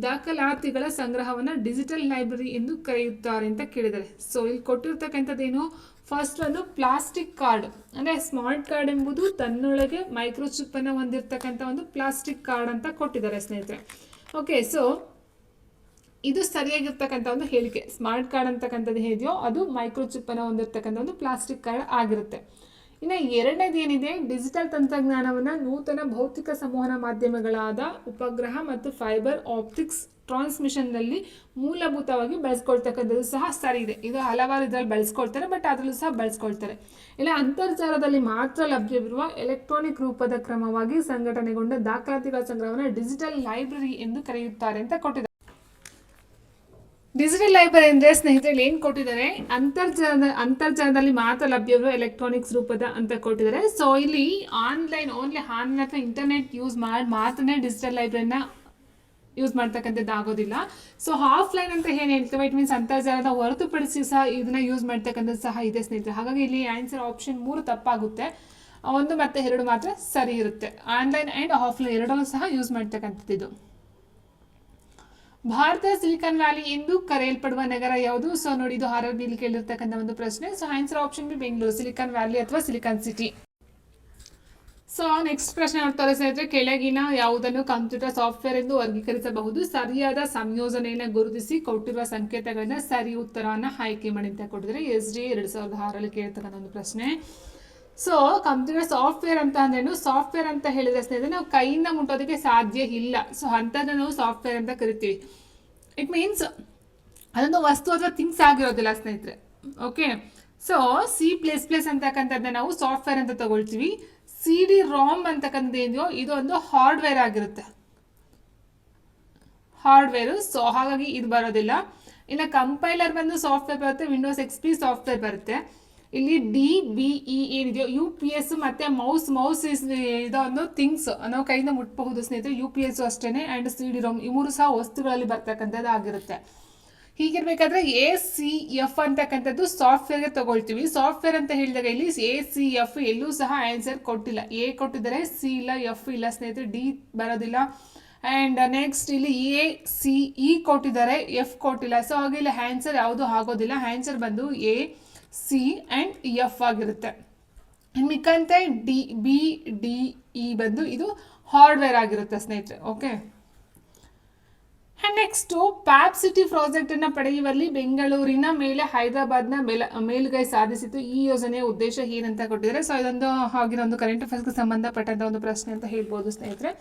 ದಾಖಲಾತಿಗಳ ಸಂಗ್ರಹವನ್ನು ಡಿಜಿಟಲ್ ಲೈಬ್ರರಿ ಎಂದು ಕರೆಯುತ್ತಾರೆ ಅಂತ ಕೇಳಿದ್ದಾರೆ. ಸೊ ಇಲ್ಲಿ ಕೊಟ್ಟಿರ್ತಕ್ಕಂಥದ್ದೇನು, ಫಸ್ಟ್ ಒಂದು ಪ್ಲಾಸ್ಟಿಕ್ ಕಾರ್ಡ್ ಅಂದರೆ ಸ್ಮಾರ್ಟ್ ಕಾರ್ಡ್ ಎಂಬುದು ತನ್ನೊಳಗೆ ಮೈಕ್ರೋಚಿಪ್ ಅನ್ನು ಹೊಂದಿರತಕ್ಕಂಥ ಒಂದು ಪ್ಲಾಸ್ಟಿಕ್ ಕಾರ್ಡ್ ಅಂತ ಕೊಟ್ಟಿದ್ದಾರೆ ಸ್ನೇಹಿತರೆ. ಓಕೆ. ಸೊ ಇದು ಸರಿಯಾಗಿರ್ತಕ್ಕಂಥ ಒಂದು ಹೇಳಿಕೆ. ಸ್ಮಾರ್ಟ್ ಕಾರ್ಡ್ ಅಂತಕ್ಕಂಥದ್ದು ಹೇಗಿದೆಯೋ ಅದು ಮೈಕ್ರೋಚಿಪ್ ಅನ್ನು ಹೊಂದಿರತಕ್ಕಂಥ ಒಂದು ಪ್ಲಾಸ್ಟಿಕ್ ಕಾರ್ಡ್ ಆಗಿರುತ್ತೆ. ಇನ್ನು ಎರಡನೇದು ಏನಿದೆ, ಡಿಜಿಟಲ್ ತಂತ್ರಜ್ಞಾನವನ್ನು ನೂತನ ಭೌತಿಕ ಸಂವಹನ ಮಾಧ್ಯಮಗಳಾದ ಉಪಗ್ರಹ ಮತ್ತು ಫೈಬರ್ ಆಪ್ಟಿಕ್ಸ್ ಟ್ರಾನ್ಸ್ಮಿಷನ್ನಲ್ಲಿ ಮೂಲಭೂತವಾಗಿ ಬಳಸ್ಕೊಳ್ತಕ್ಕಂಥದ್ದು ಸಹ ಸರಿ ಇದೆ. ಇದು ಹಲವಾರು ಇದರಲ್ಲಿ ಬಳಸ್ಕೊಳ್ತಾರೆ, ಬಟ್ ಅದರಲ್ಲೂ ಸಹ ಬಳಸ್ಕೊಳ್ತಾರೆ. ಇಲ್ಲ ಅಂತರ್ಜಾಲದಲ್ಲಿ ಮಾತ್ರ ಲಭ್ಯವಿರುವ ಎಲೆಕ್ಟ್ರಾನಿಕ್ ರೂಪದ ಕ್ರಮವಾಗಿ ಸಂಘಟನೆಗೊಂಡ ದಾಖಲಾತಿಗಳ ಸಂಗ್ರಹವನ್ನು ಡಿಜಿಟಲ್ ಲೈಬ್ರರಿ ಎಂದು ಕರೆಯುತ್ತಾರೆ ಅಂತ ಕೊಟ್ಟಿದ್ದಾರೆ. ಡಿಜಿಟಲ್ ಲೈಬ್ರರಿ ಅಂದರೆ ಸ್ನೇಹಿತರೆ ಏನು ಕೊಟ್ಟಿದ್ದಾರೆ, ಅಂತರ್ಜಾಲದಲ್ಲಿ ಮಾತ್ರ ಲಭ್ಯವಿರುವ ಎಲೆಕ್ಟ್ರಾನಿಕ್ಸ್ ರೂಪದ ಅಂತ ಕೊಟ್ಟಿದ್ದಾರೆ. ಸೊ ಇಲ್ಲಿ ಓನ್ಲಿ ಆನ್ಲೈನ್ ಅಥವಾ ಇಂಟರ್ನೆಟ್ ಯೂಸ್ ಮಾಡಿ ಮಾತ್ರನೇ ಡಿಜಿಟಲ್ ಲೈಬ್ರರಿನ ಯೂಸ್ ಮಾಡ್ತಕ್ಕಂಥದ್ದು ಆಗೋದಿಲ್ಲ. ಸೊ ಆಫ್ಲೈನ್ ಅಂತ ಏನು ಹೇಳ್ತೇವೆ, ಇಟ್ ಮೀನ್ಸ್ ಅಂತರ್ಜಾಲದ ಹೊರತುಪಡಿಸಿ ಸಹ ಇದನ್ನ ಯೂಸ್ ಮಾಡ್ತಕ್ಕಂಥದ್ದು ಸಹ ಇದೆ ಸ್ನೇಹಿತರೆ. ಹಾಗಾಗಿ ಇಲ್ಲಿ ಆನ್ಸರ್ ಆಪ್ಷನ್ 3 ತಪ್ಪಾಗುತ್ತೆ. 1 ಮತ್ತು 2 ಮಾತ್ರ ಸರಿ ಇರುತ್ತೆ. ಆನ್ಲೈನ್ ಆ್ಯಂಡ್ ಆಫ್ಲೈನ್ ಎರಡನ್ನೂ ಸಹ ಯೂಸ್ ಮಾಡ್ತಕ್ಕಂಥದ್ದು. ಭಾರತ ಸಿಲಿಕಾನ್ ವ್ಯಾಲಿ ಎಂದು ಕರೆಯಲ್ಪಡುವ ನಗರ ಯಾವುದು? ಸೊ ನೋಡಿ, ಇದು RRB ಇಲ್ಲಿ ಕೇಳಿರ್ತಕ್ಕಂಥ ಒಂದು ಪ್ರಶ್ನೆ. So answer option B Bengaluru, silicon valley ಅಥವಾ ಸಿಲಿಕಾನ್ ಸಿಟಿ. ಸೊ ನೆಕ್ಸ್ಟ್ ಪ್ರಶ್ನೆ ನೋಡ್ತಾರೆ ಸ್ನೇಹಿತರೆ, ಕೆಳಗಿನ ಯಾವುದನ್ನು ಕಂಪ್ಯೂಟರ್ ಸಾಫ್ಟ್ವೇರ್ ಎಂದು ವರ್ಗೀಕರಿಸಬಹುದು? ಸರಿಯಾದ ಸಂಯೋಜನೆಯನ್ನು ಗುರುತಿಸಿ ಕೊಟ್ಟಿರುವ ಸಂಕೇತಗಳಿಂದ ಸರಿ ಉತ್ತರವನ್ನು ಆಯ್ಕೆ ಮಾಡಿ ಅಂತ ಕೊಟ್ಟಿದ್ರೆ SDA 2006 ಕೇಳ್ತಕ್ಕಂಥ ಒಂದು ಪ್ರಶ್ನೆ. ಸೊ ಕಂಪ್ಯೂಟರ್ ಸಾಫ್ಟ್ವೇರ್ ಅಂತ ಅಂದ್ರೇನು? ಸಾಫ್ಟ್ವೇರ್ ಅಂತ ಹೇಳಿದ್ರೆ ಸ್ನೇಹಿತರೆ ನಾವು ಕೈಯಿಂದ ಮುಟ್ಟೋದಕ್ಕೆ ಸಾಧ್ಯ ಇಲ್ಲ. ಸೊ ಅಂಥದ್ದು ನಾವು ಸಾಫ್ಟ್ವೇರ್ ಅಂತ ಕರಿತೀವಿ. ಇಟ್ ಮೀನ್ಸ್ ಅದೊಂದು ವಸ್ತು ಅಥವಾ ಥಿಂಗ್ಸ್ ಆಗಿರೋದಿಲ್ಲ ಸ್ನೇಹಿತರೆ. ಓಕೆ, ಸೊ C++ ಅಂತಕ್ಕಂಥದ್ದನ್ನ ನಾವು ಸಾಫ್ಟ್ವೇರ್ ಅಂತ ತಗೊಳ್ತೀವಿ. CD-ROM ಅಂತಕ್ಕಂಥದ್ದು ಏನಿದೆಯೋ ಇದು ಒಂದು ಹಾರ್ಡ್ವೇರ್ ಆಗಿರುತ್ತೆ, ಹಾರ್ಡ್ವೇರು. ಸೊ ಹಾಗಾಗಿ ಇದು ಬರೋದಿಲ್ಲ. ಇನ್ನು ಕಂಪೈಲರ್ ಬಂದು ಸಾಫ್ಟ್ವೇರ್ ಬರುತ್ತೆ, Windows XP ಸಾಫ್ಟ್ವೇರ್ ಬರುತ್ತೆ. ಇಲ್ಲಿ DBE ಏನಿದೆಯೋ UPS ಮತ್ತೆ ಮೌಸ್ ಇದೊಂದು ಥಿಂಗ್ಸ್ ನಾವು ಕೈಯಿಂದ ಮುಟ್ಟಬಹುದು ಸ್ನೇಹಿತರೆ. UPS ಅಷ್ಟೇನೆ ಆ್ಯಂಡ್ CD-ROM ಈ ಮೂರು ಸಹ ವಸ್ತುಗಳಲ್ಲಿ ಬರ್ತಕ್ಕಂಥದ್ದು ಆಗಿರುತ್ತೆ. ಹೀಗಿರ್ಬೇಕಾದ್ರೆ ACF ಅಂತಕ್ಕಂಥದ್ದು ಸಾಫ್ಟ್ವೇರ್ಗೆ ತಗೊಳ್ತೀವಿ. ಸಾಫ್ಟ್ವೇರ್ ಅಂತ ಹೇಳಿದಾಗ ಇಲ್ಲಿ ACF ಎಲ್ಲೂ ಸಹ ಆನ್ಸರ್ ಕೊಟ್ಟಿಲ್ಲ. A ಕೊಟ್ಟಿದ್ದಾರೆ, C ಇಲ್ಲ, F ಇಲ್ಲ ಸ್ನೇಹಿತರೆ, D ಬರೋದಿಲ್ಲ. ಆ್ಯಂಡ್ ನೆಕ್ಸ್ಟ್ ಇಲ್ಲಿ ACE ಕೊಟ್ಟಿದ್ದಾರೆ, F ಕೊಟ್ಟಿಲ್ಲ. ಸೊ ಹಾಗೆ ಇಲ್ಲಿ ಆನ್ಸರ್ ಯಾವುದು ಆಗೋದಿಲ್ಲ. ಆನ್ಸರ್ ಬಂದು AC ಆ್ಯಂಡ್ F ಆಗಿರುತ್ತೆ. ಮಿಕ್ಕಂತೆ BDE ಬಂದು ಇದು ಹಾರ್ಡ್ವೇರ್ ಆಗಿರುತ್ತೆ ಸ್ನೇಹಿತರೆ. ಓಕೆ, ನೆಕ್ಸ್ಟು ಪ್ಯಾಪ್ ಸಿಟಿ ಪ್ರಾಜೆಕ್ಟನ್ನು ಪಡೆಯುವಲ್ಲಿ ಬೆಂಗಳೂರಿನ ಮೇಲೆ ಹೈದರಾಬಾದ್ನ ಮೇಲುಗೈ ಸಾಧಿಸಿತು. ಈ ಯೋಜನೆಯ ಉದ್ದೇಶ ಏನಂತ ಕೊಟ್ಟಿದ್ದಾರೆ. ಸೊ ಇದೊಂದು ಆಗಿನ ಒಂದು ಕರೆಂಟ್ ಅಫೇರ್ಸ್ಗೆ ಸಂಬಂಧಪಟ್ಟಂಥ ಒಂದು ಪ್ರಶ್ನೆ ಅಂತ ಹೇಳ್ಬೋದು ಸ್ನೇಹಿತರೆ.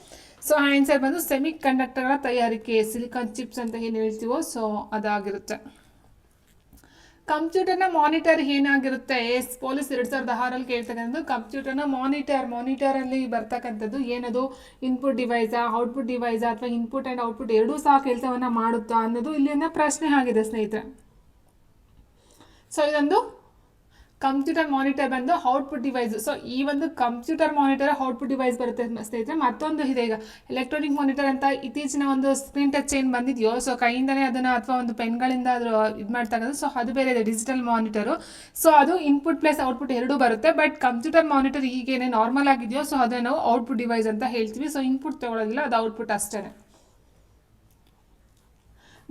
ಸೊ ಆನ್ಸರ್ ಬಂದು ಸೆಮಿ ಕಂಡಕ್ಟರ್ಗಳ ತಯಾರಿಕೆ, ಸಿಲಿಕಾನ್ ಚಿಪ್ಸ್ ಅಂತ ಏನು ಹೇಳ್ತೀವೋ ಸೊ ಅದಾಗಿರುತ್ತೆ. ಕಂಪ್ಯೂಟರ್ನ ಮಾನಿಟರ್ ಏನಾಗಿರುತ್ತೆ? ಪೊಲೀಸ್ 2006 ಕೇಳ್ತಕ್ಕಂಥದ್ದು ಕಂಪ್ಯೂಟರ್ನ ಮಾನಿಟರ್ ಅಲ್ಲಿ ಬರ್ತಕ್ಕಂಥದ್ದು ಏನದು? ಇನ್ಪುಟ್ ಡಿವೈಸಾ, ಔಟ್ಪುಟ್ ಡಿವೈಸಾ, ಅಥವಾ ಇನ್ಪುಟ್ ಆ್ಯಂಡ್ ಔಟ್ಪುಟ್ ಎರಡೂ ಸಹ ಕೆಲಸವನ್ನು ಮಾಡುತ್ತಾ ಅನ್ನೋದು ಇಲ್ಲಿಂದ ಪ್ರಶ್ನೆ ಆಗಿದೆ ಸ್ನೇಹಿತರೆ. ಸೊ ಇದೊಂದು ಕಂಪ್ಯೂಟರ್ ಮಾನಿಟರ್ ಬಂದು ಔಟ್ಪುಟ್ ಡಿವೈಸ್. ಸೊ ಈ ಒಂದು ಕಂಪ್ಯೂಟರ್ ಮಾನಿಟರ್ ಔಟ್ಪುಟ್ ಡಿವೈಸ್ ಬರುತ್ತೆ ಸ್ನೇಹಿತರೆ. ಮತ್ತೊಂದು ಇದೆ ಈಗ ಎಲೆಕ್ಟ್ರಾನಿಕ್ ಮಾನಿಟರ್ ಅಂತ ಇತ್ತೀಚಿನ ಒಂದು ಸ್ಕ್ರೀನ್ ಟಚ್ ಏನು ಬಂದಿದೆಯೋ ಸೊ ಕೈಯಿಂದನೇ ಅದನ್ನು ಅಥವಾ ಒಂದು ಪೆನ್ಗಳಿಂದ ಅದು ಇದು ಮಾಡ್ತಕ್ಕಂಥದ್ದು. ಸೊ ಅದು ಬೇರೆ ಇದೆ, ಡಿಜಿಟಲ್ ಮಾನಿಟರು. ಸೊ ಅದು ಇನ್ಪುಟ್ ಪ್ಲಸ್ ಔಟ್ಪುಟ್ ಎರಡೂ ಬರುತ್ತೆ. ಬಟ್ ಕಂಪ್ಯೂಟರ್ ಮಾನಿಟರ್ ಈಗೇನೆ ನಾರ್ಮಲ್ ಆಗಿದೆಯೋ ಸೊ ಅದನ್ನು ನಾವು ಔಟ್ಪುಟ್ ಡಿವೈಸ್ ಅಂತ ಹೇಳ್ತೀವಿ. ಸೊ ಇನ್ಪುಟ್ ತಗೊಳ್ಳೋದಿಲ್ಲ, ಅದು ಔಟ್ಪುಟ್ ಅಷ್ಟೇ.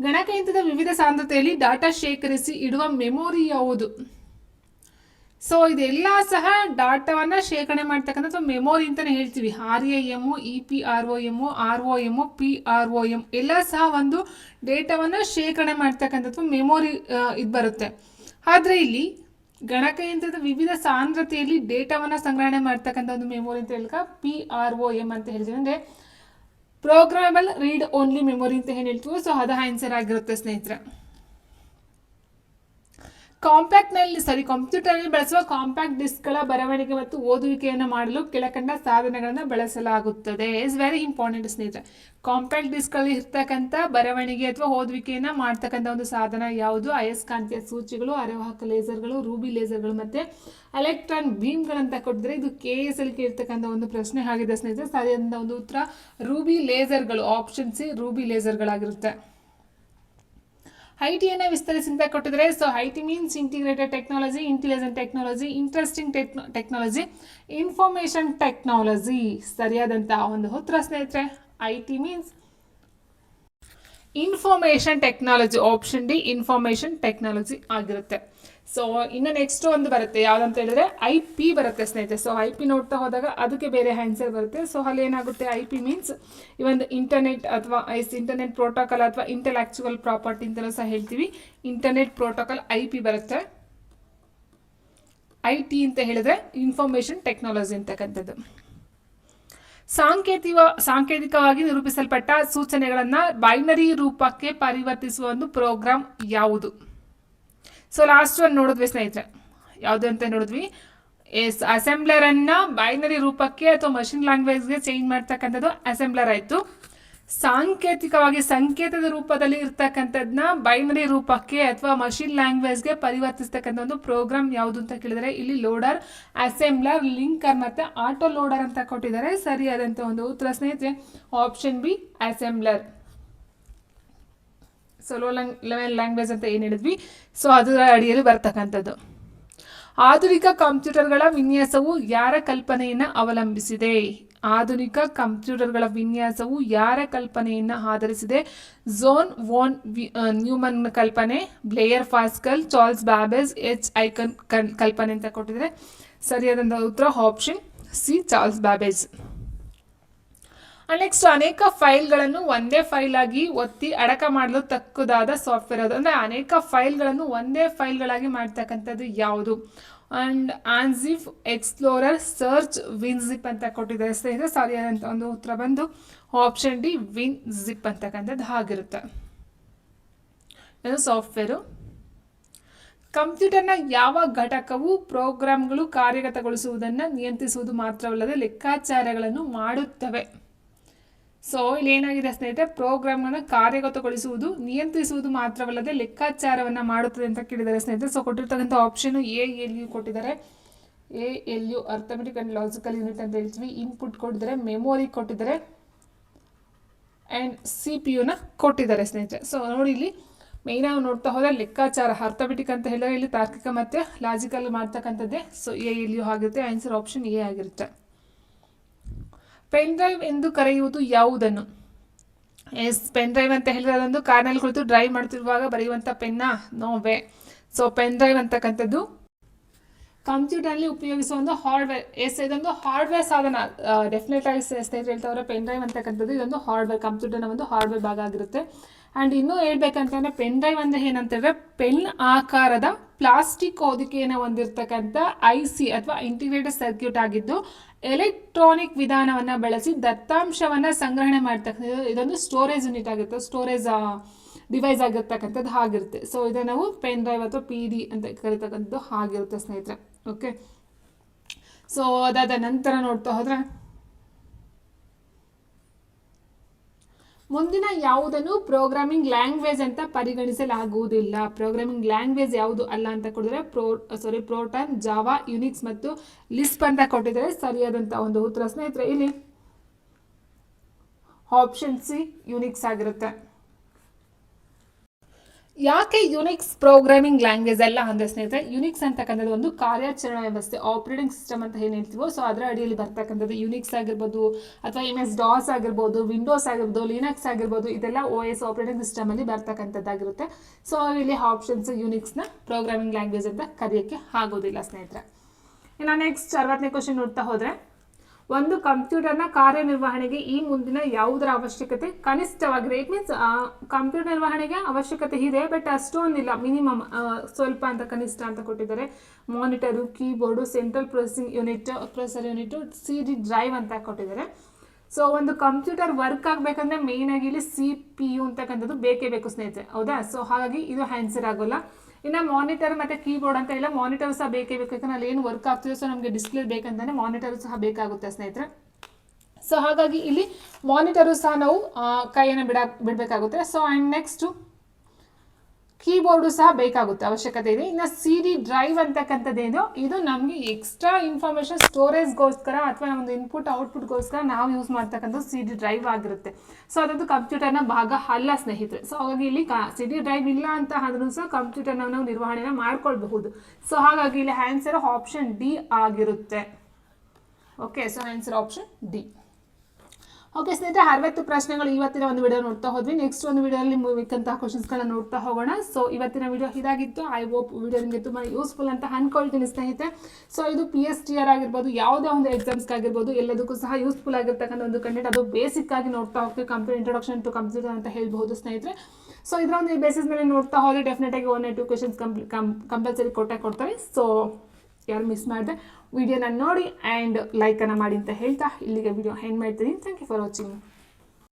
ಗಣಕಯಂತ್ರದ ವಿವಿಧ ಸಾಂದ್ರತೆಯಲ್ಲಿ ಡಾಟಾ ಶೇಖರಿಸಿ ಇಡುವ ಮೆಮೊರಿ ಯಾವುದು? ಸೊ ಇದೆಲ್ಲ ಸಹ ಡಾಟಾವನ್ನು ಶೇಖರಣೆ ಮಾಡ್ತಕ್ಕಂಥ ಮೆಮೊರಿ ಅಂತಲೇ ಹೇಳ್ತೀವಿ. RAM, EPROM, ROM, PROM ಎಲ್ಲ ಸಹ ಒಂದು ಡೇಟಾವನ್ನು ಶೇಖರಣೆ ಮಾಡ್ತಕ್ಕಂಥದ್ದು ಮೆಮೊರಿ ಇದು ಬರುತ್ತೆ. ಆದರೆ ಇಲ್ಲಿ ಗಣಕಯಂತ್ರದ ವಿವಿಧ ಸಾಂದ್ರತೆಯಲ್ಲಿ ಡೇಟಾವನ್ನು ಸಂಗ್ರಹಣೆ ಮಾಡ್ತಕ್ಕಂಥ ಒಂದು ಮೆಮೊರಿ ಅಂತ ಹೇಳಿದಾಗ PROM ಅಂತ ಹೇಳ್ತೀವಿ. ಅಂದರೆ ಪ್ರೋಗ್ರಾಮಬಲ್ ರೀಡ್ ಓನ್ಲಿ ಮೆಮೊರಿ ಅಂತ ಏನು ಹೇಳ್ತೀವೋ ಸೊ ಅದು ಆನ್ಸರ್ ಆಗಿರುತ್ತೆ ಸ್ನೇಹಿತರೆ. ಕಂಪ್ಯೂಟರ್ನಲ್ಲಿ ಬಳಸುವ ಕಾಂಪ್ಯಾಕ್ಟ್ ಡಿಸ್ಕ್ಗಳ ಬರವಣಿಗೆ ಮತ್ತು ಓದುವಿಕೆಯನ್ನು ಮಾಡಲು ಕೆಳಕಂಡ ಸಾಧನಗಳನ್ನು ಬಳಸಲಾಗುತ್ತದೆ. ಇಸ್ ವೆರಿ ಇಂಪಾರ್ಟೆಂಟ್ ಸ್ನೇಹಿತರೆ. ಕಾಂಪ್ಯಾಕ್ಟ್ ಡಿಸ್ಕ್ಗಳಲ್ಲಿ ಇರ್ತಕ್ಕಂಥ ಬರವಣಿಗೆ ಅಥವಾ ಓದುವಿಕೆಯನ್ನು ಮಾಡ್ತಕ್ಕಂಥ ಒಂದು ಸಾಧನ ಯಾವುದು? ಅಯಸ್ಕಾಂತೀಯ ಸೂಚಿಗಳು, ಅರೆವಾಹಕ ಲೇಸರ್ಗಳು, ರೂಬಿ ಲೇಸರ್ಗಳು ಮತ್ತು ಎಲೆಕ್ಟ್ರಾನ್ ಬೀಮ್ಗಳಂತ ಕೊಟ್ಟಿದ್ರೆ ಇದು KS ಅಲ್ಲಿ ಕೇಳ್ತಕ್ಕಂಥ ಒಂದು ಪ್ರಶ್ನೆ ಆಗಿದೆ ಸ್ನೇಹಿತರೆ. ಸರಿಯಾದ ಒಂದು ಉತ್ತರ ರೂಬಿ ಲೇಸರ್ಗಳು, ಆಪ್ಷನ್ C ರೂಬಿ ಲೇಸರ್ಗಳಾಗಿರುತ್ತೆ. IT ವಿಸ್ತರಿಸಿ ಅಂತ ಕೊಟ್ಟಿದ್ರೆ so IT means integrated technology, intelligent technology, interesting technology, information technology ಸರಿಯಾದಂತಹ ಒಂದು ಉತ್ತರ ಸ್ನೇಹಿತರೆ. IT means information technology, option D information technology ಆಗಿರುತ್ತೆ. ಸೊ ಇನ್ನು ನೆಕ್ಸ್ಟ್ ಒಂದು ಬರುತ್ತೆ ಯಾವುದಂತ ಹೇಳಿದ್ರೆ IP ಬರುತ್ತೆ ಸ್ನೇಹಿತರೆ. ಸೊ IP ನೋಡ್ತಾ ಹೋದಾಗ ಅದಕ್ಕೆ ಬೇರೆ ಆನ್ಸರ್ ಬರುತ್ತೆ. ಸೊ ಅಲ್ಲಿ ಏನಾಗುತ್ತೆ? IP ಮೀನ್ಸ್ ಈ ಒಂದು ಇಂಟರ್ನೆಟ್ ಅಥವಾ ಇಂಟರ್ನೆಟ್ ಪ್ರೋಟೋಕಾಲ್ ಅಥವಾ ಇಂಟೆಲೆಕ್ಚುವಲ್ ಪ್ರಾಪರ್ಟಿ ಅಂತಲೂ ಸಹ ಹೇಳ್ತೀವಿ. ಇಂಟರ್ನೆಟ್ ಪ್ರೋಟೋಕಾಲ್ IP ಬರುತ್ತೆ. IT ಅಂತ ಹೇಳಿದ್ರೆ ಇನ್ಫಾರ್ಮೇಷನ್ ಟೆಕ್ನಾಲಜಿ ಅಂತಕ್ಕಂಥದ್ದು. ಸಾಂಕೇತಿಕವಾಗಿ ನಿರೂಪಿಸಲ್ಪಟ್ಟ ಸೂಚನೆಗಳನ್ನು ಬೈನರಿ ರೂಪಕ್ಕೆ ಪರಿವರ್ತಿಸುವ ಒಂದು ಪ್ರೋಗ್ರಾಮ್ ಯಾವುದು? ಸೊ ಲಾಸ್ಟ್ ಒಂದು ನೋಡಿದ್ವಿ ಸ್ನೇಹಿತರೆ, ಯಾವುದು ಅಂತ ನೋಡಿದ್ವಿ. ಅಸೆಂಬ್ಲರನ್ನು ಬೈನರಿ ರೂಪಕ್ಕೆ ಅಥವಾ ಮಷಿನ್ ಲ್ಯಾಂಗ್ವೇಜ್ಗೆ ಚೇಂಜ್ ಮಾಡ್ತಕ್ಕಂಥದ್ದು ಅಸೆಂಬ್ಲರ್ ಆಯಿತು. ಸಾಂಕೇತಿಕವಾಗಿ ಸಂಕೇತದ ರೂಪದಲ್ಲಿ ಇರ್ತಕ್ಕಂಥದ್ದನ್ನ ಬೈನರಿ ರೂಪಕ್ಕೆ ಅಥವಾ ಮಷಿನ್ ಲ್ಯಾಂಗ್ವೇಜ್ಗೆ ಪರಿವರ್ತಿಸ್ತಕ್ಕಂಥ ಒಂದು ಪ್ರೋಗ್ರಾಮ್ ಯಾವುದು ಅಂತ ಕೇಳಿದರೆ ಇಲ್ಲಿ ಲೋಡರ್, ಅಸೆಂಬ್ಲರ್, ಲಿಂಕರ್ ಮತ್ತು ಆಟೋ ಲೋಡರ್ ಅಂತ ಕೊಟ್ಟಿದ್ದಾರೆ. ಸರಿಯಾದಂಥ ಒಂದು ಉತ್ತರ ಸ್ನೇಹಿತರೆ option B assembler. So low level language ಅಂತ ಏನು ಹೇಳಿದ್ವಿ ಸೊ ಅದರ ಅಡಿಯಲ್ಲಿ ಬರ್ತಕ್ಕಂಥದ್ದು. ಆಧುನಿಕ ಕಂಪ್ಯೂಟರ್ಗಳ ವಿನ್ಯಾಸವು ಯಾರ ಕಲ್ಪನೆಯನ್ನು ಅವಲಂಬಿಸಿದೆ? ಆಧುನಿಕ ಕಂಪ್ಯೂಟರ್ಗಳ ವಿನ್ಯಾಸವು ಯಾರ ಕಲ್ಪನೆಯನ್ನು ಆಧರಿಸಿದೆ? ಝೋನ್ ವೋನ್ ನ್ಯೂಮನ್ ಕಲ್ಪನೆ, Blair Pascal, Charles Babbage, H. Icon ಕಲ್ಪನೆ ಅಂತ ಕೊಟ್ಟಿದ್ದಾರೆ. ಸರಿಯಾದಂಥ ಉತ್ತರ option C Charles Babbage. Next ಅನೇಕ ಫೈಲ್ಗಳನ್ನು ಒಂದೇ ಫೈಲ್ ಆಗಿ ಒತ್ತಿ ಅಡಕ ಮಾಡಲು ತಕ್ಕುದಾದ ಸಾಫ್ಟ್ವೇರ್ ಅದು. ಅಂದರೆ ಅನೇಕ ಫೈಲ್ಗಳನ್ನು ಒಂದೇ ಫೈಲ್ಗಳಾಗಿ ಮಾಡ್ತಕ್ಕಂಥದ್ದು ಯಾವುದು? ಅಂಡ್ ಆನ್ಜಿಪ್, ಎಕ್ಸ್ಪ್ಲೋರರ್, ಸರ್ಚ್, ವಿನ್ಜಿಪ್ ಅಂತ ಕೊಟ್ಟಿದ್ದಾರೆ ಸ್ನೇಹಿತರೆ. ಸರಿಯಾದಂಥ ಒಂದು ಉತ್ತರ ಬಂದು ಆಪ್ಷನ್ ಡಿ ವಿನ್ಜಿಪ್ ಅಂತಕ್ಕಂಥದ್ದು ಆಗಿರುತ್ತೆ. ಇದು ಸಾಫ್ಟ್ವೇರು. ಕಂಪ್ಯೂಟರ್ನ ಯಾವ ಘಟಕವು ಪ್ರೋಗ್ರಾಮ್ಗಳು ಕಾರ್ಯಗತಗೊಳಿಸುವುದನ್ನು ನಿಯಂತ್ರಿಸುವುದು ಮಾತ್ರವಲ್ಲದೆ ಲೆಕ್ಕಾಚಾರಗಳನ್ನು ಮಾಡುತ್ತವೆ? ಸೊ ಇಲ್ಲಿ ಏನಾಗಿದೆ ಸ್ನೇಹಿತರೆ, ಪ್ರೋಗ್ರಾಮ್ಗಳನ್ನು ಕಾರ್ಯಗತಗೊಳಿಸುವುದು, ನಿಯಂತ್ರಿಸುವುದು ಮಾತ್ರವಲ್ಲದೆ ಲೆಕ್ಕಾಚಾರವನ್ನು ಮಾಡುತ್ತದೆ ಅಂತ ಕೇಳಿದ್ದಾರೆ ಸ್ನೇಹಿತರೆ. ಸೊ ಕೊಟ್ಟಿರ್ತಕ್ಕಂಥ ಆಪ್ಷನ್ ALU ಕೊಟ್ಟಿದ್ದಾರೆ. ALU arithmetic and logical unit ಅಂತ ಹೇಳ್ತೀವಿ. ಇನ್ಪುಟ್ ಕೊಟ್ಟಿದ್ದಾರೆ, ಮೆಮೊರಿ ಕೊಟ್ಟಿದ್ದಾರೆ ಆ್ಯಂಡ್ CPU ಕೊಟ್ಟಿದ್ದಾರೆ ಸ್ನೇಹಿತರೆ. ಸೊ ನೋಡಿ ಇಲ್ಲಿ ಮೇಯ್ನ್ ಆಗಿ ನೋಡ್ತಾ ಹೋದರೆ ಲೆಕ್ಕಾಚಾರ ಅರ್ಥಮೆಟಿಕ್ ಅಂತ ಹೇಳಿದ್ರೆ ಇಲ್ಲಿ ತಾರ್ಕಿಕ ಮತ್ತು ಲಾಜಿಕಲ್ ಮಾಡ್ತಕ್ಕಂಥದ್ದೇ. ಸೊ ALU ಆಗಿರುತ್ತೆ. ಆನ್ಸರ್ ಆಪ್ಷನ್ A ಆಗಿರುತ್ತೆ. ಪೆನ್ ಡ್ರೈವ್ ಎಂದು ಕರೆಯುವುದು ಯಾವುದನ್ನು? ಪೆನ್ ಡ್ರೈವ್ ಅಂತ ಹೇಳಿದ್ರೆ ಅದೊಂದು ಕಾರ್ನಲ್ಲಿ ಕುಳಿತು ಡ್ರೈವ್ ಮಾಡ್ತಿರುವಾಗ ಬರೆಯುವಂಥ ಪೆನ್ನ? ನೋವೇ. ಸೊ ಪೆನ್ ಡ್ರೈವ್ ಅಂತಕ್ಕಂಥದ್ದು ಕಂಪ್ಯೂಟರ್ನಲ್ಲಿ ಉಪಯೋಗಿಸುವ ಒಂದು ಹಾರ್ಡ್ವೇರ್. ಇದೊಂದು ಹಾರ್ಡ್ವೇರ್ ಸಾಧನ. ಡೆಫಿನೆಟ್ ಆಗಿ ಸ್ನೇಹಿತರೆ ಹೇಳ್ತಾವ್ರೆ ಪೆನ್ ಡ್ರೈವ್ ಅಂತಕ್ಕಂಥದ್ದು ಇದೊಂದು ಹಾರ್ಡ್ವೇರ್, ಕಂಪ್ಯೂಟರ್ನ ಒಂದು ಹಾರ್ಡ್ವೇರ್ ಭಾಗ ಆಗಿರುತ್ತೆ. ಆ್ಯಂಡ್ ಇನ್ನೂ ಹೇಳ್ಬೇಕಂತಂದರೆ ಪೆನ್ ಡ್ರೈವ್ ಅಂದರೆ ಏನಂತಂದರೆ ಪೆನ್ ಆಕಾರದ ಪ್ಲಾಸ್ಟಿಕ್ ಹೊದಿಕೆಯನ್ನು ಹೊಂದಿರತಕ್ಕಂಥ IC ಅಥವಾ ಇಂಟಿಗ್ರೇಟೆಡ್ ಸರ್ಕ್ಯೂಟ್ ಆಗಿದ್ದು ಎಲೆಕ್ಟ್ರಾನಿಕ್ ವಿಧಾನವನ್ನು ಬಳಸಿ ದತ್ತಾಂಶವನ್ನು ಸಂಗ್ರಹಣೆ ಮಾಡ್ತಕ್ಕಂಥದ್ದು ಇದೊಂದು ಸ್ಟೋರೇಜ್ ಯೂನಿಟ್ ಆಗಿರುತ್ತೆ, ಸ್ಟೋರೇಜ್ ಡಿವೈಸ್ ಆಗಿರ್ತಕ್ಕಂಥದ್ದು ಆಗಿರುತ್ತೆ. ಸೊ ಇದನ್ನು ನಾವು ಪೆನ್ ಡ್ರೈವ್ ಅಥವಾ PD ಅಂತ ಕರೀತಕ್ಕಂಥದ್ದು ಆಗಿರುತ್ತೆ ಸ್ನೇಹಿತರೆ. ಓಕೆ, ಸೊ ಅದಾದ ನಂತರ ನೋಡ್ತಾ ಹೋದರೆ ಮುಂದಿನ ಯಾವುದನ್ನು ಪ್ರೋಗ್ರಾಮಿಂಗ್ ಲ್ಯಾಂಗ್ವೇಜ್ ಅಂತ ಪರಿಗಣಿಸಲಾಗುವುದಿಲ್ಲ? ಪ್ರೋಗ್ರಾಮಿಂಗ್ ಲ್ಯಾಂಗ್ವೇಜ್ ಯಾವುದು ಅಲ್ಲ ಅಂತ ಕೊಟ್ಟಿದ್ದಾರೆ ಪ್ರೋಟಾನ್, ಜಾವಾ, ಯುನಿಕ್ಸ್ ಮತ್ತು ಲಿಸ್ಪ್ ಅಂತ ಕೊಟ್ಟಿದ್ದಾರೆ. ಸರಿಯಾದಂಥ ಒಂದು ಉತ್ತರ ಸ್ನೇಹಿತರೆ ಇಲ್ಲಿ ಆಪ್ಷನ್ ಸಿ ಯುನಿಕ್ಸ್ ಆಗಿರುತ್ತೆ. ಯಾಕೆ ಯುನಿಕ್ಸ್ ಪ್ರೋಗ್ರಾಮಿಂಗ್ ಲ್ಯಾಂಗ್ವೇಜ್ ಅಲ್ಲ ಅಂದರೆ ಸ್ನೇಹಿತರೆ, ಯುನಿಕ್ಸ್ ಅಂತಕ್ಕಂಥದ್ದು ಒಂದು ಕಾರ್ಯಾಚರಣಾ ವ್ಯವಸ್ಥೆ, ಆಪರೇಟಿಂಗ್ ಸಿಸ್ಟಮ್ ಅಂತ ಏನು ಹೇಳ್ತೀವೋ ಸೊ ಅದರ ಅಡಿಯಲ್ಲಿ ಬರ್ತಕ್ಕಂಥದ್ದು ಯುನಿಕ್ಸ್ ಆಗಿರ್ಬೋದು ಅಥವಾ MS-DOS ಆಗಿರ್ಬೋದು, ವಿಂಡೋಸ್ ಆಗಿರ್ಬೋದು, ಲಿನಕ್ಸ್ ಆಗಿರ್ಬೋದು, ಇದೆಲ್ಲ OS ಆಪರೇಟಿಂಗ್ ಸಿಸ್ಟಮಲ್ಲಿ ಬರ್ತಕ್ಕಂಥದ್ದಾಗಿರುತ್ತೆ. ಸೊ ಇಲ್ಲಿ ಆಪ್ಷನ್ಸ್ ಯುನಿಕ್ಸ್ನ ಪ್ರೋಗ್ರಾಮಿಂಗ್ ಲ್ಯಾಂಗ್ವೇಜ್ ಅಂತ ಕರೆಯೋಕ್ಕೆ ಆಗೋದಿಲ್ಲ ಸ್ನೇಹಿತರೆ. ಇನ್ನು ನೆಕ್ಸ್ಟ್ 60ನೇ ಕ್ವಶನ್ ನೋಡ್ತಾ ಹೋದರೆ, ಒಂದು ಕಂಪ್ಯೂಟರ್ನ ಕಾರ್ಯನಿರ್ವಹಣೆಗೆ ಈ ಮುಂದಿನ ಯಾವುದರ ಅವಶ್ಯಕತೆ ಕನಿಷ್ಠವಾಗಿದೆ? ಇಟ್ ಮೀನ್ಸ್ ಕಂಪ್ಯೂಟರ್ ನಿರ್ವಹಣೆಗೆ ಅವಶ್ಯಕತೆ ಇದೆ ಬಟ್ ಅಷ್ಟೊಂದಿಲ್ಲ, ಮಿನಿಮಮ್ ಸ್ವಲ್ಪ ಅಂತ ಕನಿಷ್ಠ ಅಂತ ಕೊಟ್ಟಿದ್ದಾರೆ. Monitor, keyboard, central processor unit, CD drive ಅಂತ ಕೊಟ್ಟಿದ್ದಾರೆ. ಸೊ ಒಂದು ಕಂಪ್ಯೂಟರ್ ವರ್ಕ್ ಆಗಬೇಕಂದ್ರೆ ಮೇಯ್ನಾಗಿ ಇಲ್ಲಿ CPU ಅಂತಕ್ಕಂಥದ್ದು ಬೇಕೇ ಬೇಕು ಸ್ನೇಹಿತರೆ, ಹೌದಾ? ಸೊ ಹಾಗಾಗಿ ಇದು ಆನ್ಸರ್ ಆಗೋಲ್ಲ. ಇನ್ನು ಮಾನಿಟರ್ ಮತ್ತು ಕೀಬೋರ್ಡ್ ಅಂತ ಇಲ್ಲ, ಮಾನಿಟರ್ ಸಹ ಬೇಕೇ ಬೇಕು, ಯಾಕಂದ್ರೆ ಅಲ್ಲಿ ಏನು ವರ್ಕ್ ಆಗ್ತಿದೆ ಸೊ ನಮಗೆ ಡಿಸ್ಪ್ಲೇ ಬೇಕಂತಾನೆ ಮಾನಿಟರ್ ಸಹ ಬೇಕಾಗುತ್ತೆ ಸ್ನೇಹಿತರೆ. ಸೊ ಹಾಗಾಗಿ ಇಲ್ಲಿ ಮಾನಿಟರು ಸಹ ನಾವು ಕೈಯನ್ನು ಬಿಡಬೇಕಾಗುತ್ತೆ. ಸೊ ಆ್ಯಂಡ್ ನೆಕ್ಸ್ಟು ಕೀಬೋರ್ಡು ಸಹ ಬೇಕಾಗುತ್ತೆ, ಅವಶ್ಯಕತೆ ಇದೆ. ಇನ್ನು CD ಡ್ರೈವ್ ಅಂತಕ್ಕಂಥದ್ದೇನು, ಇದು ನಮಗೆ ಎಕ್ಸ್ಟ್ರಾ ಇನ್ಫಾರ್ಮೇಷನ್ ಸ್ಟೋರೇಜ್ಗೋಸ್ಕರ ಅಥವಾ ಒಂದು ಇನ್ಪುಟ್ ಔಟ್ಪುಟ್ಗೋಸ್ಕರ ನಾವು ಯೂಸ್ ಮಾಡ್ತಕ್ಕಂಥದ್ದು CD ಡ್ರೈವ್ ಆಗಿರುತ್ತೆ. ಸೊ ಅದೊಂದು ಕಂಪ್ಯೂಟರ್ನ ಭಾಗ ಅಲ್ಲ ಸ್ನೇಹಿತರೆ. ಸೊ ಹಾಗಾಗಿ ಇಲ್ಲಿ CD ಡ್ರೈವ್ ಇಲ್ಲ ಅಂತ ಆದ್ರೂ ಸಹ ಕಂಪ್ಯೂಟರ್ನ ನಾವು ನಿರ್ವಹಣೆನ ಮಾಡ್ಕೊಳ್ಬಹುದು. ಸೊ ಹಾಗಾಗಿ ಇಲ್ಲಿ ಆನ್ಸರ್ ಆಪ್ಷನ್ D ಆಗಿರುತ್ತೆ. Okay, so answer option D. Okay ಸ್ನೇಹಿತರೆ, 60 ಪ್ರಶ್ನೆಗಳು ಇವತ್ತಿನ ಒಂದು ವಿಡಿಯೋ ನೋಡ್ತಾ ಹೋದ್ವಿ. ನೆಕ್ಸ್ಟ್ ಒಂದು ವಿಡಿಯೋದಲ್ಲಿ ಮುಗಿದಂತಹ ಕ್ವಶನ್ಸ್ಗಳನ್ನ ನೋಡ್ತಾ ಹೋಗೋಣ. ಸೊ ಇವತ್ತಿನ ವಿಡಿಯೋ ಇದಾಗಿತ್ತು. ಐ ಹೋಪ್ ವಿಡಿಯೋ ನಿಮಗೆ ತುಂಬ ಯೂಸ್ಫುಲ್ ಅಂತ ಅನ್ಕೊಳ್ತೀನಿ ಸ್ನೇಹಿತರೆ. ಸೊ ಇದು PSTR ಆಗಿರ್ಬೋದು, ಯಾವುದೇ ಒಂದು ಎಕ್ಸಾಮ್ಸ್ಗಾಗಿರ್ಬೋದು, ಎಲ್ಲದಕ್ಕೂ ಸಹ ಯೂಸ್ಫುಲ್ ಆಗಿರ್ತಕ್ಕಂಥ ಒಂದು ಕಂಟೆಂಟ್. ಅದು ಬೇಸಿಕ್ ಆಗಿ ನೋಡ್ತಾ ಹೋಗ್ತೀವಿ, ಇಂಟ್ರೊಡಕ್ಷನ್ ಟು ಕಂಪ್ಯೂಟರ್ ಅಂತ ಹೇಳ್ಬಹುದು ಸ್ನೇಹಿತರೆ. ಸೊ ಇದರ ಒಂದು ಬೇಸಿಸ್ ಮೇಲೆ ನೋಡ್ತಾ ಹೋದರೆ ಡೆಫಿನೆಟ್ ಆಗಿ 1 or 2 ಕ್ವಶನ್ಸ್ ಕಂಪಲ್ಸರಿ ಕೊಡ್ತಾರೆ. ಸೊ ಯಾರು ಮಿಸ್ ಮಾಡಿದೆ ವಿಡಿಯೋನ ನೋಡಿ ಆ್ಯಂಡ್ ಲೈಕನ್ನು ಮಾಡಿ ಅಂತ ಹೇಳ್ತಾ ಇಲ್ಲಿಗೆ ವಿಡಿಯೋ ಎಂಡ್ ಮಾಡ್ತೀನಿ. Thank you for watching.